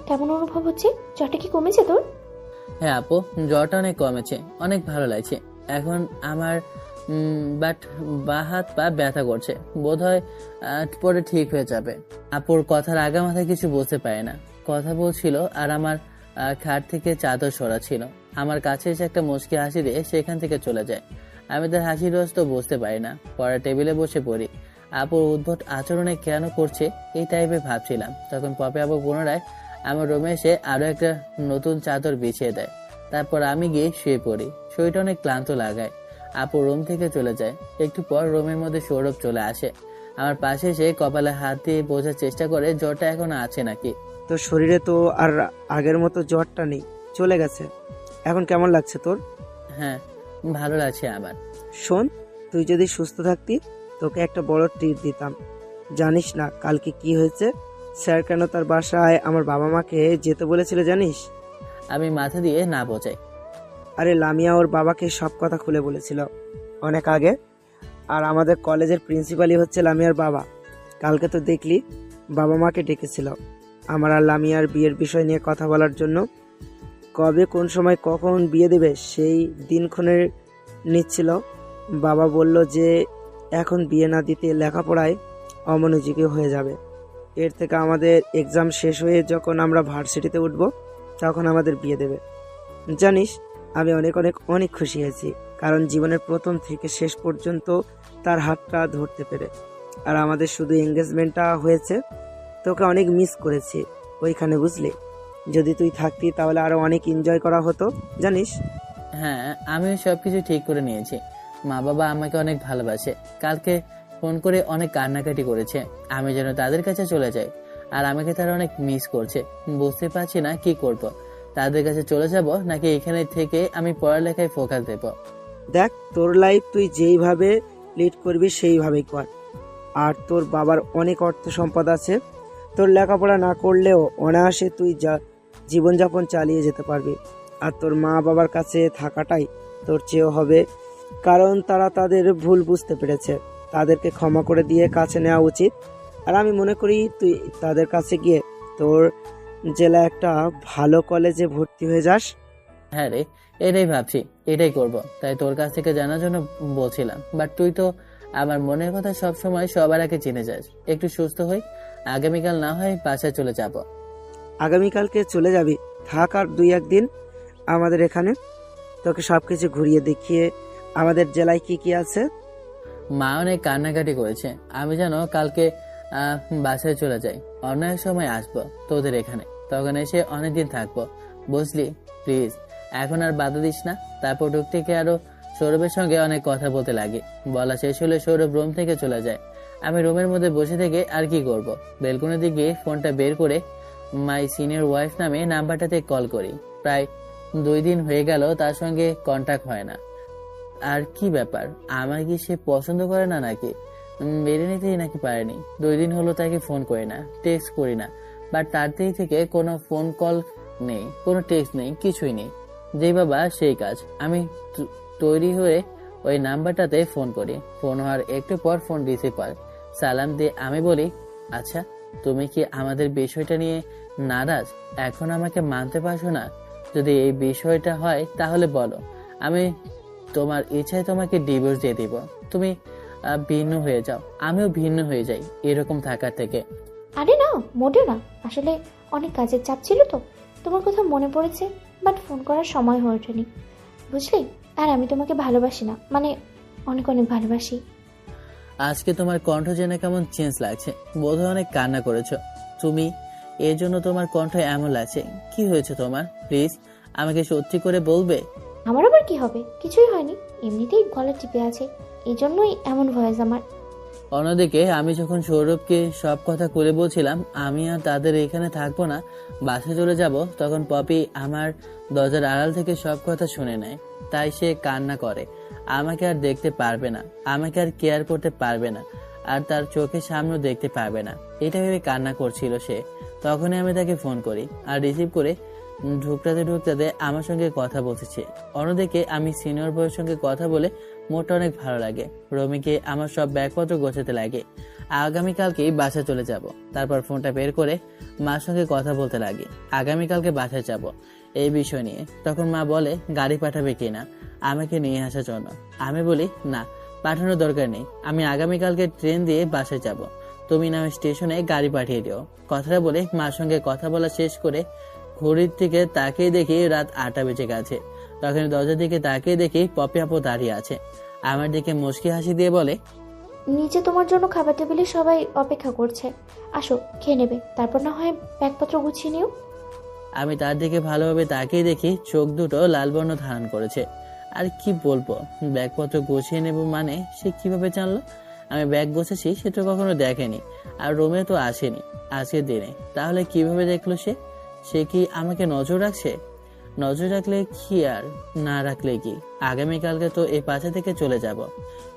C: কেমন অনুভব হচ্ছে? জ্বরটা কি কমেছে তোর?
B: হ্যাঁ আপু, জ্বরটা অনেক কমেছে, অনেক ভালো লাগছে এখন আমার। বাট বা হাত পা ব্যথা করছে, বোধহয় পরে ঠিক হয়ে যাবে। আপুর কথার আগা মাথায় কিছু বুঝতে পারে না। কথা বলছিল আর আমার খাট থেকে চাদর সরা ছিল। আমার কাছে এসে একটা মুচকি হাসি দিয়ে সেখান থেকে চলে যায়। আমি তার হাসির রস তো বুঝতে পারি না। পরে টেবিলে বসে পড়ি। আপুর উদ্ভট আচরণে কেন করছে এই টাইপের ভাবছিলাম। তখন পপি আপু পুনরায় আমার রুমে এসে আরো একটা নতুন চাদর বিছিয়ে দেয়। তারপর আমি গিয়ে শুয়ে পড়ি। শরীরটা অনেক ক্লান্ত লাগায়। আপু রুম থেকে চলে যায়। একটু পর রুমের মধ্যে সৌরভ চলে আসে। আমার পাশে এসে কপালে হাত দিয়ে বোঝার চেষ্টা করে জ্বরটা এখনো আছে নাকি।
D: তোর শরীরে তো আর আগের মতো জ্বরটা নেই, চলে গেছে। এখন কেমন লাগছে তোর?
B: হ্যাঁ, ভালো লাগছে আমার।
D: শোন, তুই যদি সুস্থ থাকতি তোকে একটা বড় ট্রিট দিতাম। জানিস না কালকে কি হয়েছে? স্যার কেন তার বাসায় আমার বাবা মাকে যেতে বলেছিল জানিস?
B: আমি মাথা দিয়ে না বোঝাই।
D: আরে লামিয়া ওর বাবাকে সব কথা খুলে বলেছিল অনেক আগে। আর আমাদের কলেজের প্রিন্সিপালই হচ্ছে লামিয়ার বাবা। কালকে তো দেখলি বাবা মাকে ডেকেছিল আমার আর লামিয়ার বিয়ের বিষয় নিয়ে কথা বলার জন্য। কবে কোন সময় কখন বিয়ে দেবে সেই দিনক্ষণে নিচ্ছিল। বাবা বলল যে এখন বিয়ে না দিতে লেখাপড়ায় অমনোযোগী হয়ে যাবে। এর থেকে আমাদের এক্সাম শেষ হয়ে যখন আমরা ভার্সিটিতে উঠব তখন আমাদের বিয়ে দেবে। জানিস আমি অনেক অনেক অনেক খুশি হয়েছি, কারণ জীবনের প্রথম থেকে শেষ পর্যন্ত তার হাতটা ধরতে পেরে। আর আমাদের শুধু এঙ্গেজমেন্টটা হয়েছে, তোকে অনেক মিস করেছি ওইখানে, বুঝলি? যদি তুই থাকতি তাহলে আরো অনেক এনজয় করা হতো, জানিস?
B: হ্যাঁ, আমিও সবকিছু ঠিক করে নিয়েছি। মা বাবা আমাকে অনেক ভালোবাসে। কালকে ফোন করে অনেক কান্নাকাটি করেছে। আমি যেন তাদের কাছে চলে যাই, আর আমাকে তারা অনেক মিস করছে। বুঝতে পারছি না কি করব, তাদের কাছে চলে যাব নাকি এখানে থেকে আমি পড়ালেখায় ফোকাস দেব।
D: দেখ, তোর লাইফ তুই যেইভাবে লিড করবি সেইভাবেই কর। আর তোর বাবার অনেক অর্থ সম্পদ আছে, তোর লেখাপড়া না করলেও অনায়াসে তুই জীবনযাপন চালিয়ে যেতে পারবি। আর তোর মা বাবার কাছে থাকাটাই তোর চেয়েও হবে, কারণ তারা তাদের ভুল বুঝতে পেরেছে। তাদেরকে ক্ষমা করে দিয়ে কাছে নেওয়া উচিত। আর আমি মনে করি তুই তাদের কাছে গিয়ে তোর জেলা একটা ভালো কলেজে ভর্তি হয়ে যাস।
B: হ্যাঁ রে, এটাই ভাবছি, এটাই করব। তাই তোর কাছ থেকে জানার জন্য বলছিলাম। বাট তুই তো আমার মনের কথা সব সময় সবার আগে জেনে যাস। একটু সুস্থ হই, আগামীকাল না হয় বাসায় চলে যাব।
D: আগামীকালকে চলে যাবি? থাক আর 2-1 দিন আমাদের এখানে, তোকে সবকিছু ঘুরিয়ে দেখিয়ে আমাদের জেলায় কি কি আছে।
B: মা অনেক কান্নাকাটি করেছে। আমি যেন কালকে বাসায় চলে যাই, অন্য এক সময় আসবো তোদের এখানে, তখন এসে অনেকদিন থাকবো, বুঝলি? প্লিজ এখন আর বাধা দিস না। তারপর ঢুকতে আরো সৌরভের সঙ্গে অনেক কথা বলতে লাগে। বলা শেষ হলে সৌরভ রুম থেকে চলে যায়। আমি রুমের মধ্যে বসে থেকে আর কি করব, বেলকনি দিকে ফোনটা বের করে মাই সিনিয়র ওয়াইফ নামে নাম্বারটাতে কল করি। প্রায় 2 দিন হয়ে গেল তার সঙ্গে কন্ট্যাক্ট হয় না। আর কি ব্যাপার, আমার কি সে পছন্দ করে না নাকি? মেনে নিতেই নাকি পারেনি। 2 দিন হলো তাকে ফোন করি না, টেক্সট করি না, বাট তার দিক থেকে কোনো ফোন কল নেই, কোনো টেক্সট নেই, কিছুই নেই। যেই বাবা সেই কাজ। আমি তৈরি হয়ে ওই নাম্বারটাতে ফোন করি। ফোন হওয়ার একটু পর ফোন রিসিভ হয়। সালাম দিয়ে আমি বলি, আচ্ছা তুমি কি আমাদের বিষয়টা নিয়ে নারাজ? এখন আমাকে মানতে পারছো না? যদি এই বিষয়টা হয় তাহলে বলো, আমি তোমার ইচ্ছায় তোমাকে ডিভোর্স দিয়ে দিব। তুমি ভিন্ন হয়ে যাও, আমিও ভিন্ন হয়ে যাই এরকম থাকার থেকে।
C: আরে না, মোটেও না। আসলে অনেক কাজের চাপ ছিল তো, তোমার কথা মনে পড়েছে, বাট ফোন করার সময় হয়ে ওঠেনি, বুঝলি? আর আমি তোমাকে ভালোবাসি না, মানে অনেক অনেক ভালোবাসি।
B: আজকে তোমার কণ্ঠ জেনে কেমন চেঞ্জ লাগছে, বোধহয় অনেক কান্না করেছো তুমি, এর জন্য তোমার কণ্ঠ এমন লাগছে। কি হয়েছে তোমার? প্লিজ আমাকে সত্যি করে বলবে।
C: আমার আবার কি হবে? কিছুই হয়নি, এমনিতেই গলা টিপে আছে, এই জন্যই এমন ভয়েস আমার।
B: অন্যদিকে আমি যখন সৌরভকে সব কথা খুলে বলছিলাম আমি আর তাদের এখানে থাকবো না, বাসে চলে যাব, তখন পপি আমার দরজার আড়াল থেকে সব কথা শুনে নেয়। তাই সে কান্না করে। আমাকে আর দেখতে পারবে না, আমাকে আর কেয়ার করতে পারবে না, আর তার চোখের সামনেও দেখতে পারবে না, এটা ভেবে কান্না করছিল সে। তখনই আমি তাকে ফোন করি, আর রিসিভ করে ঢুকতে আমার সঙ্গে কথা বলতেছে। অন্যদিকে আমি সিনিয়র বয়ের সঙ্গে কথা বলে মোটটা অনেক ভালো লাগে। রমিকে আমার সব ব্যাগপত্র গোছাতে লাগে। আগামীকালকেই বাসা চলে যাব। তারপর ফোনটা বের করে মার সঙ্গে কথা বলতে লাগে, আগামীকালকে বাসায় যাব এই বিষয় নিয়ে। তখন মা বলে গাড়ি পাঠাবে কিনা আমাকে নিয়ে আসার জন্য। আমি বলি না, পাঠানোর দরকার নেই, আমি আগামীকালকে ট্রেন দিয়ে বাসায় যাব, তুমি না স্টেশনে গাড়ি পাঠিয়ে দিও। কথাটা বলে মার সঙ্গে কথা বলা শেষ করে ঘড়ির দিকে তাকিয়ে দেখি রাত 8টা বেজে গেছে। তখন দরজার দিকে তাকিয়ে দেখি পপি আপু দাঁড়িয়ে আছে। আমার দিকে মুচকি হাসি দিয়ে বলে,
C: নিচে তোমার জন্য খাবার টেবিলে সবাই অপেক্ষা করছে, আসো খেয়ে নেবে, তারপর না হয় ব্যাগপত্র গুছিয়ে নিও।
B: আমি তার দিকে ভালোভাবে তাকিয়ে দেখি চোখ দুটো লাল বর্ণ ধারণ করেছে। আর কি বলবো, ব্যাগপত্র গুছিয়ে নেব মানে সে কিভাবে জানলো আমি ব্যাগ গোছাচ্ছি? সে তো কখনো দেখেনি, আর রুমে তো আসেনি আজকের দিনে। তাহলে কিভাবে দেখলো সে? সে কি আমাকে নজর রাখছে? নজর রাখলে কি আর না রাখলে কি, আগামীকালকে তো এই পাশে থেকে চলে যাব।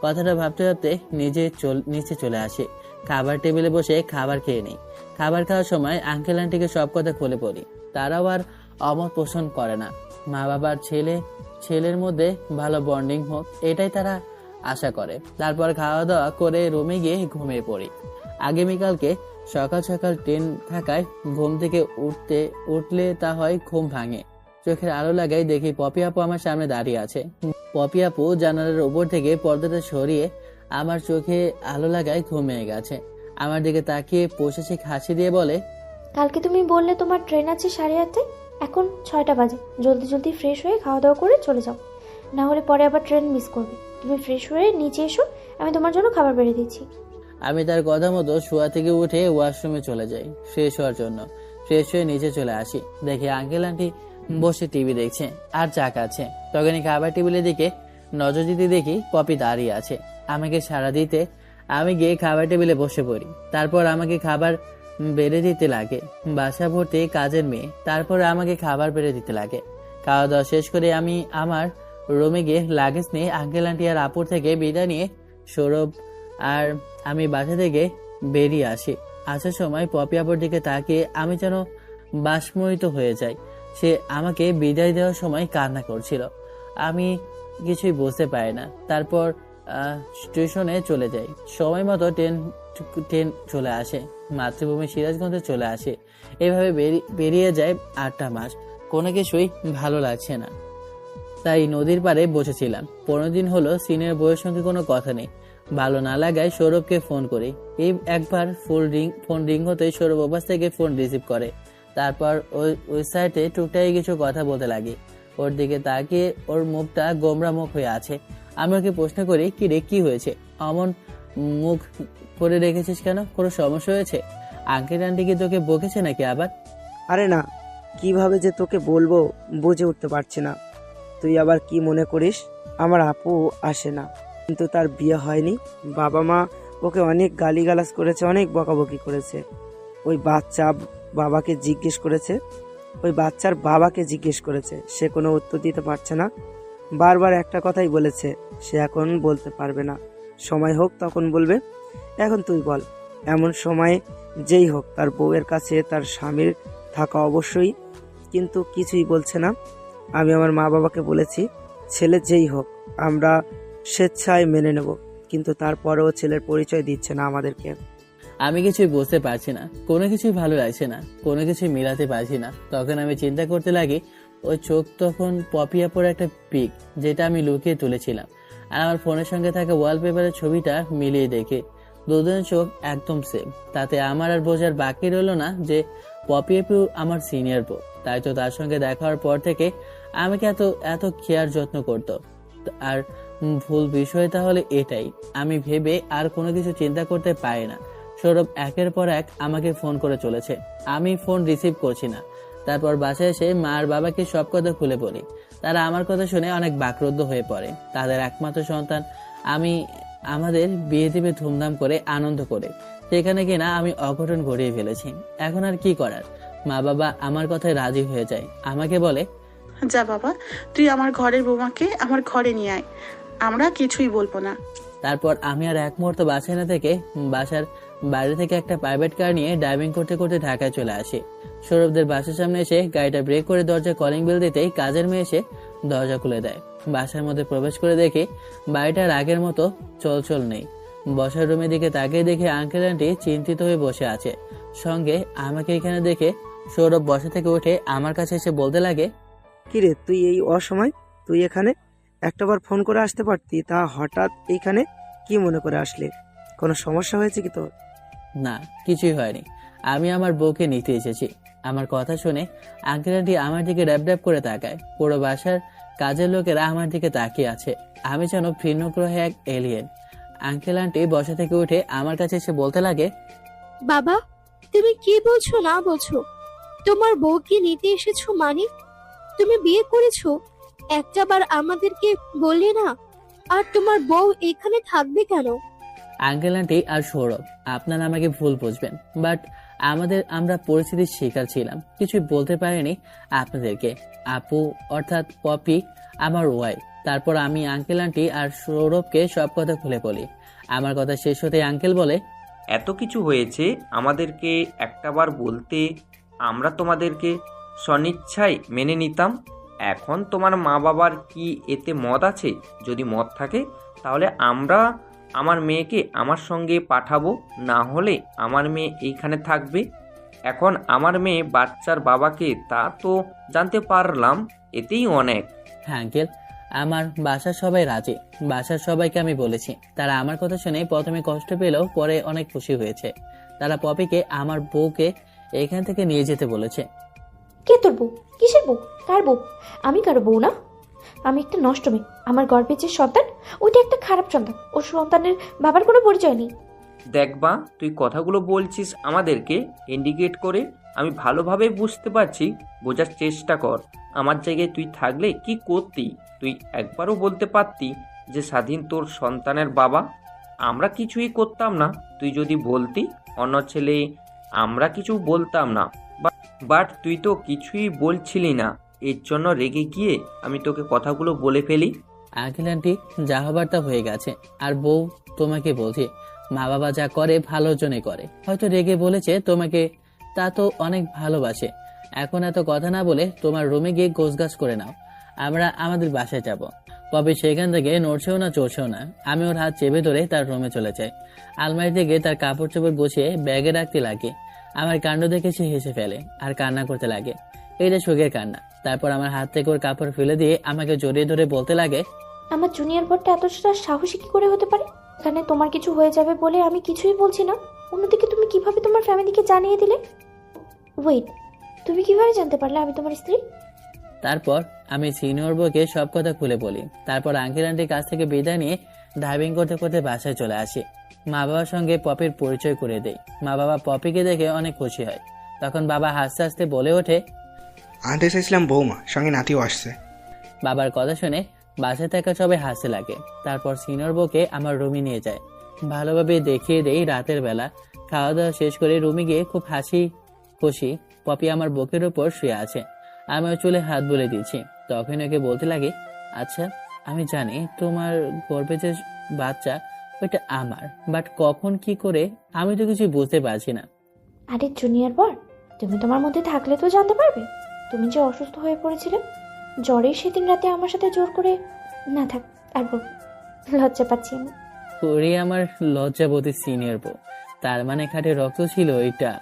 B: কথাটা ভাবতে ভাবতে নিচে চলে আসি। খাবার টেবিলে বসে খাবার খেয়ে নিই। খাবার খাওয়ার সময় আঙ্কেল আন্টিকে সব কথা খুলে পড়ি। তারাও আর অমত পোষণ করে না। মা বাবার ছেলের মধ্যে ভালো বন্ডিং হোক, এটাই তারা আশা করে। তারপর খাওয়া দাওয়া করে রুমে গিয়ে ঘুমিয়ে পড়ি। আগামীকালকে সকাল সকাল ট্রেন থাকায় ঘুম থেকে উঠলে তা হয় ঘুম ভাঙে। চোখের আলো লাগাই দেখি পপি আপু আমার সামনে দাঁড়িয়ে আছে। পপি আপু জানালার উপর থেকে পর্দাটা সরিয়ে আমার চোখে আলো লাগায় ঘুমিয়ে গেছে। আমার দিকে তাকিয়ে পোষাশিক হাসি দিয়ে বলে,
C: কালকে তুমি বললে তোমার ট্রেন আছে 8:30, এখন 6টা বাজে, জলদি জলদি ফ্রেশ হয়ে খাওয়া দাওয়া করে চলে যাও, না হলে পরে আবার ট্রেন মিস করবে। তুমি ফ্রেশ হয়ে নিচে এসো, আমি তোমার জন্য খাবার বেড়ে দিচ্ছি।
B: আমি তার কথা মতো শোয়া থেকে উঠে ওয়াশরুমে চলে যাই ফ্রেশ হওয়ার জন্য। ফ্রেশ হয়ে নিচে চলে আসি, দেখি আঙ্কেল আন্টি বসে টিভি দেখছে আর চা খাচ্ছে। তখনই খাবার টেবিলের দিকে নজর দিতে দেখি পপি দাঁড়িয়ে আছে আমাকে সাড়া দিতে। আমি গিয়ে খাবার টেবিলে বসে পড়ি। তারপর আমাকে খাবার বেড়ে দিতে লাগে। বাসা ভর্তি কাজের মেয়ে, তারপর আমাকে খাবার বেড়ে দিতে লাগে। খাওয়া দাওয়া শেষ করে আমি আমার রুমে গিয়ে লাগেজ নিয়ে আঙ্কেল আন্টি আর আপুর থেকে বিদায় নিয়ে সৌরভ আর আমি বাসা থেকে বেরিয়ে আসি। আসার সময় পপি আপুর দিকে তাকিয়ে আমি যেন বাষ্পমোহিত হয়ে যাই। সে আমাকে বিদায় দেওয়ার সময় কান্না করছিল, আমি কিছুই বুঝতে পারি না। তারপর স্টেশনে চলে যাই। সময় মতো ট্রেন চলে আসে, মাতৃভূমি সিরাজগঞ্জে চলে আসে। এভাবে বেরিয়ে যায় 8টা মাস। কোনো কিছুই ভালো লাগছে না, তাই নদীর পাড়ে বসেছিলাম। 15 দিন হলো সিনিয়র বউয়ের সঙ্গে কোনো কথা নেই। ভালো না লাগায় সৌরভকে ফোন করি। এই একবার ফোন রিং হতেই সৌরভ অবাস থেকে ফোন রিসিভ করে। তারপর ওই সাইডে টুকটাই কিছু কথা বলতে লাগে। ওর দিকে তাকিয়ে ওর মুখটা গোমরা মুখ হয়ে আছে। আমি ওকে প্রশ্ন করি, কি রে, কি হয়েছে? অমন মুখ করে রেখেছিস কেন? কোনো সমস্যা হয়েছে? আঙ্কেল আন্টি কি তোকে বকেছে নাকি আবার?
D: আরে না, কিভাবে যে তোকে বলবো বুঝে উঠতে পারছি না। তুই আবার কি মনে করিস আমার আপু আসে না, কিন্তু তার বিয়ে হয়নি। বাবা মা ওকে অনেক গালিগালাজ করেছে, অনেক বকাবকি করেছে। ওই বাচ্চা বাবাকে জিজ্ঞেস করেছে, ওই বাচ্চার বাবাকে জিজ্ঞেস করেছে, সে কোনো উত্তর দিতে পারছে না। বারবার একটা কথাই বলেছে, সে এখন বলতে পারবে না, সময় হোক তখন বলবে। এখন তুই বল, এমন সময় যেই হোক তার বউয়ের কাছে তার স্বামীর থাকা অবশ্যই, কিন্তু কিছুই বলছে না। আমি আমার মা বাবাকে বলেছি ছেলে যেই হোক আমরা স্বেচ্ছায় মেনে নেব, কিন্তু তারপরেও ছেলের পরিচয় দিচ্ছে না আমাদেরকে।
B: আমি কিছুই বুঝতে পারছি না, কোনো কিছুই ভালো লাগছে না, কোনো কিছুই মিলাতে পারছি না। তখন আমি চিন্তা করতে লাগি ওই চোখ তখন পপিয়া পরে একটা পিক যেটা আমি লুকিয়ে তুলেছিলাম, আর আমার ফোনের সঙ্গে থাকা ওয়ালপেপারের ছবিটা মিলিয়ে দেখে দুজনের চোখ একদম সেম। তাতে আমার আর বোঝার বাকি রইলো না যে পপি আপু আমার সিনিয়র বউ। তাই তো তার সঙ্গে দেখা হওয়ার পর থেকে আমাকে এত এত কেয়ার যত্ন করতো। আর ভুল বিষয় তাহলে এটাই, আমি ভেবে আর কোনো কিছু চিন্তা করতে পারি না। সৌরভ একের পর এক আমাকে ফোন করে চলেছে, আমি ফোন রিসিভ করছি না। তারপর বাসায় এসে মা আর বাবাকে সব কথা খুলে বলি। তারা আমার কথা শুনে অনেক বাকরুদ্ধ হয়ে পড়ে। তাদের একমাত্র সন্তান আমি, আমাদের বিয়ে দিবে ধুমধাম করে আনন্দ করে, সেখানে কিনা আমি অঘটন ঘটিয়ে ফেলেছি। এখন আর কি করার, মা বাবা আমার কথায় রাজি হয়ে যায়। আমাকে বলে,
I: যা বাবা, তুই আমার ঘরের বৌমাকে আমার ঘরে নিয়ে আয়, আমরা কিছুই বলবো না।
B: তারপর আমি আর এক মুহূর্ত বাসায় না থেকে বাসার বাইরে থেকে একটা প্রাইভেট কার নিয়ে ড্রাইভিং করতে করতে ঢাকায় চলে আসি। সৌরভদের বাসার সামনে এসে গাড়িটা ব্রেক করে দরজা কলিং বেল দিতেই কাজের মেয়ে এসে দরজা খুলে দেয়। বাসার মধ্যে প্রবেশ করে দেখি বাড়িটার আগের মতো চলচল নেই। বসার রুমের দিকে তাকিয়ে দেখে আঙ্কেল আন্টি চিন্তিত হয়ে বসে আছে। সঙ্গে আমাকে এখানে দেখে সৌরভ বসা থেকে উঠে আমার কাছে এসে বলতে লাগে,
D: কিরে তুই এই অসময়, তুই এখানে একটাবার ফোন করে আসতে পারতি, তা হঠাৎ এইখানে কি মনে করে আসলে? কোনো সমস্যা হয়েছে কি তোর?
B: না, কিছুই হয়নি, আমি আমার বউকে নিতে এসেছি। আমার কথা শুনে আঙ্কেল আন্টি আমার দিকে ড্যাব ড্যাব করে তাকায়। পুরো বাসার কাজের লোকেরা আমার দিকে তাকিয়ে আছে, আমি যেন ভিন্ন গ্রহে এক এলিয়েন। আঙ্কেল আন্টি বসা থেকে উঠে আমার কাছে এসে বলতে লাগে,
E: বাবা, তুমি কি বলছো না বলছো? তোমার বউকে নিতে এসেছো মানে? তুমি বিয়ে করেছো, একটাবার আমাদেরকে বললে না? আর তোমার বউ এখানে থাকবে কেন?
B: আঙ্কেল আন্টি আর সৌরভ, আপনারা আমাকে ভুল বুঝবেন, বাট আমরা পরিস্থিতির শিকার ছিলাম, কিছুই বলতে পারিনি আপনাদেরকে। আপু অর্থাৎ পপি আমার ওয়াইফ। তারপর আমি আঙ্কেল আন্টি আর সৌরভকে সব কথা খুলে বলি। আমার কথা শেষ হতে আঙ্কেল বলে,
F: এত কিছু হয়েছে, আমাদেরকে একটাবার বলতে আমরা তোমাদেরকে স্বনিচ্ছায় মেনে নিতাম। এখন তোমার মা বাবার কি এতে মত আছে? যদি মত থাকে তাহলে আমরা আমার মেয়েকে আমার সঙ্গে পাঠাবো, না হলে আমার মেয়ে এইখানে থাকবে। এখন আমার মেয়ে বাচ্চার বাবাকে তা তো জানতে পারলাম, এতেই অনেক।
B: হ্যাঁ আঙ্কেল, আমার বাসার সবাই রাজি। বাসার সবাইকে আমি বলেছি। তারা আমার কথা শুনে প্রথমে কষ্ট পেলেও পরে অনেক খুশি হয়েছে। তারা পপিকে আমার বউকে এখান থেকে নিয়ে যেতে বলেছে।
C: কে তোর বউ? কিসের বউ? কার বউ? আমি কারো বউ না। আমি একটা নষ্ট মেয়ে। আমার গর্ভের যে সন্তান, ওইটা একটা খারাপ সন্তান। ওর সন্তানের বাবার কোনো পরিচয় নেই।
F: দেখবা, তুই কথাগুলো বলছিস আমাদেরকে ইন্ডিকেট করে, আমি ভালোভাবে বুঝতে পারছি, বোঝার চেষ্টা কর। আমার জায়গায় তুই থাকলে কি করতি? তুই একবারও বলতে পারতি যে স্বাধীন তোর সন্তানের বাবা। আমরা কিছুই করতাম না, তুই যদি বলতি অন্য ছেলে, আমরা কিছু বলতাম না। বাট তুই তো কিছুই বলছিলি না, এর জন্য রেগে গিয়ে আমি তোকে কথাগুলো বলে ফেলি।
B: আঙ্কেল আন্টি, যা হবার তা হয়ে গেছে। আর বউ, তোমাকে বলছি, মা বাবা যা করে ভালোর জন্য করে। হয়তো রেগে বলেছে তোমাকে, তা তো অনেক ভালোবাসে। এখন এত কথা না বলে তোমার রুমে গিয়ে গোছগাছ করে নাও, আমরা আমাদের বাসায় যাব। পপি সেখান থেকে নড়ছেও না চড়ছেও না। আমি ওর হাত চেপে ধরে তার রুমে চলে যাই। আলমারি থেকে তার কাপড় চোপড় গুছিয়ে ব্যাগে রাখতে লাগে। আমার কাণ্ড দেখে সে হেসে ফেলে আর কান্না করতে লাগে। এটা সুখের কান্না। তারপর আমার হাত থেকে ওর কাপড় ফেলে দিয়ে আমাকে জড়িয়ে ধরে বলতে লাগে,
C: আমার জুনিয়র বোর্ডটা এতটা সাহসী কি করে হতে পারে? এখানে তোমার কিছু হয়ে যাবে বলে আমি কিছুই বলছি না, অন্যদিকে তুমি কিভাবে তোমার ফ্যামিলিকে জানিয়ে দিলে? ওয়েট, তুমি কিভাবে জানতে পারলে আমি তোমার স্ত্রী?
B: তারপর আমি সিনিয়র বউকে সব কথা খুলে বলি। তারপর আঙ্কেল আন্টির কাছ থেকে বিদায় নিয়ে ড্রাইভিং করতে করতে বাসায় চলে আসি। মা বাবার সঙ্গে পপির পরিচয় করে দেই। মা বাবা পপিকে দেখে অনেক খুশি হয়। তখন বাবা হাসতে হাসতে বলে ওঠে,
A: আনতে চাইছিলাম বৌমা, সঙ্গে নাতিও আসছে।
B: বাবার কথা শুনে বাসায় থাকা সবাই হাসতে লাগে। তারপর সিনিয়র বউকে আমার রুমে নিয়ে যায়। ভালোভাবে দেখিয়ে দেই রাতের বেলা। খাওয়া দাওয়া শেষ করে রুমে গিয়ে খুব হাসি খুশি পপি আমার বুকের উপর শুয়ে আছে। আমি ওর চুলে হাত বুলিয়ে দিয়েছি। তখন ওকে বলতে লাগে, আচ্ছা আমি জানি তোমার গর্ভে যে বাচ্চা ওইটা আমার, বাট কখন কি করে আমি তো কিছু বুঝতে পারছি না।
C: আরে জুনিয়র বর, তুমি তোমার মধ্যে থাকলে তো জানতে পারবে। তুমি যে অসুস্থ হয়ে পড়েছিলে জ্বরে সেদিন রাতে আমার সাথে জোর করে। না থাক, আর বল, লজ্জা পাচ্ছি আমি।
B: ওরে আমার লজ্জাবতী সিনিয়র বউ, তার মানে খাটে রক্ত ছিল এটা।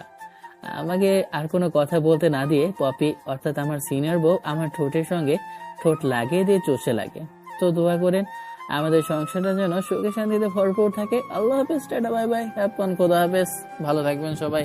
B: আমাকে আর কোনো কথা বলতে না দিয়ে পপি অর্থাৎ আমার সিনিয়র বউ আমার ঠোঁটের সঙ্গে ঠোঁট লাগিয়ে দিয়ে চষে লাগে। তো দোয়া করেন আমাদের সংসারটা যেন সুখে শান্তিতে ভরপুর থাকে। আল্লাহ হাফেজ, টাটা বাই বাই, হ্যাপন, খোদা হাফেজ, ভালো থাকবেন সবাই।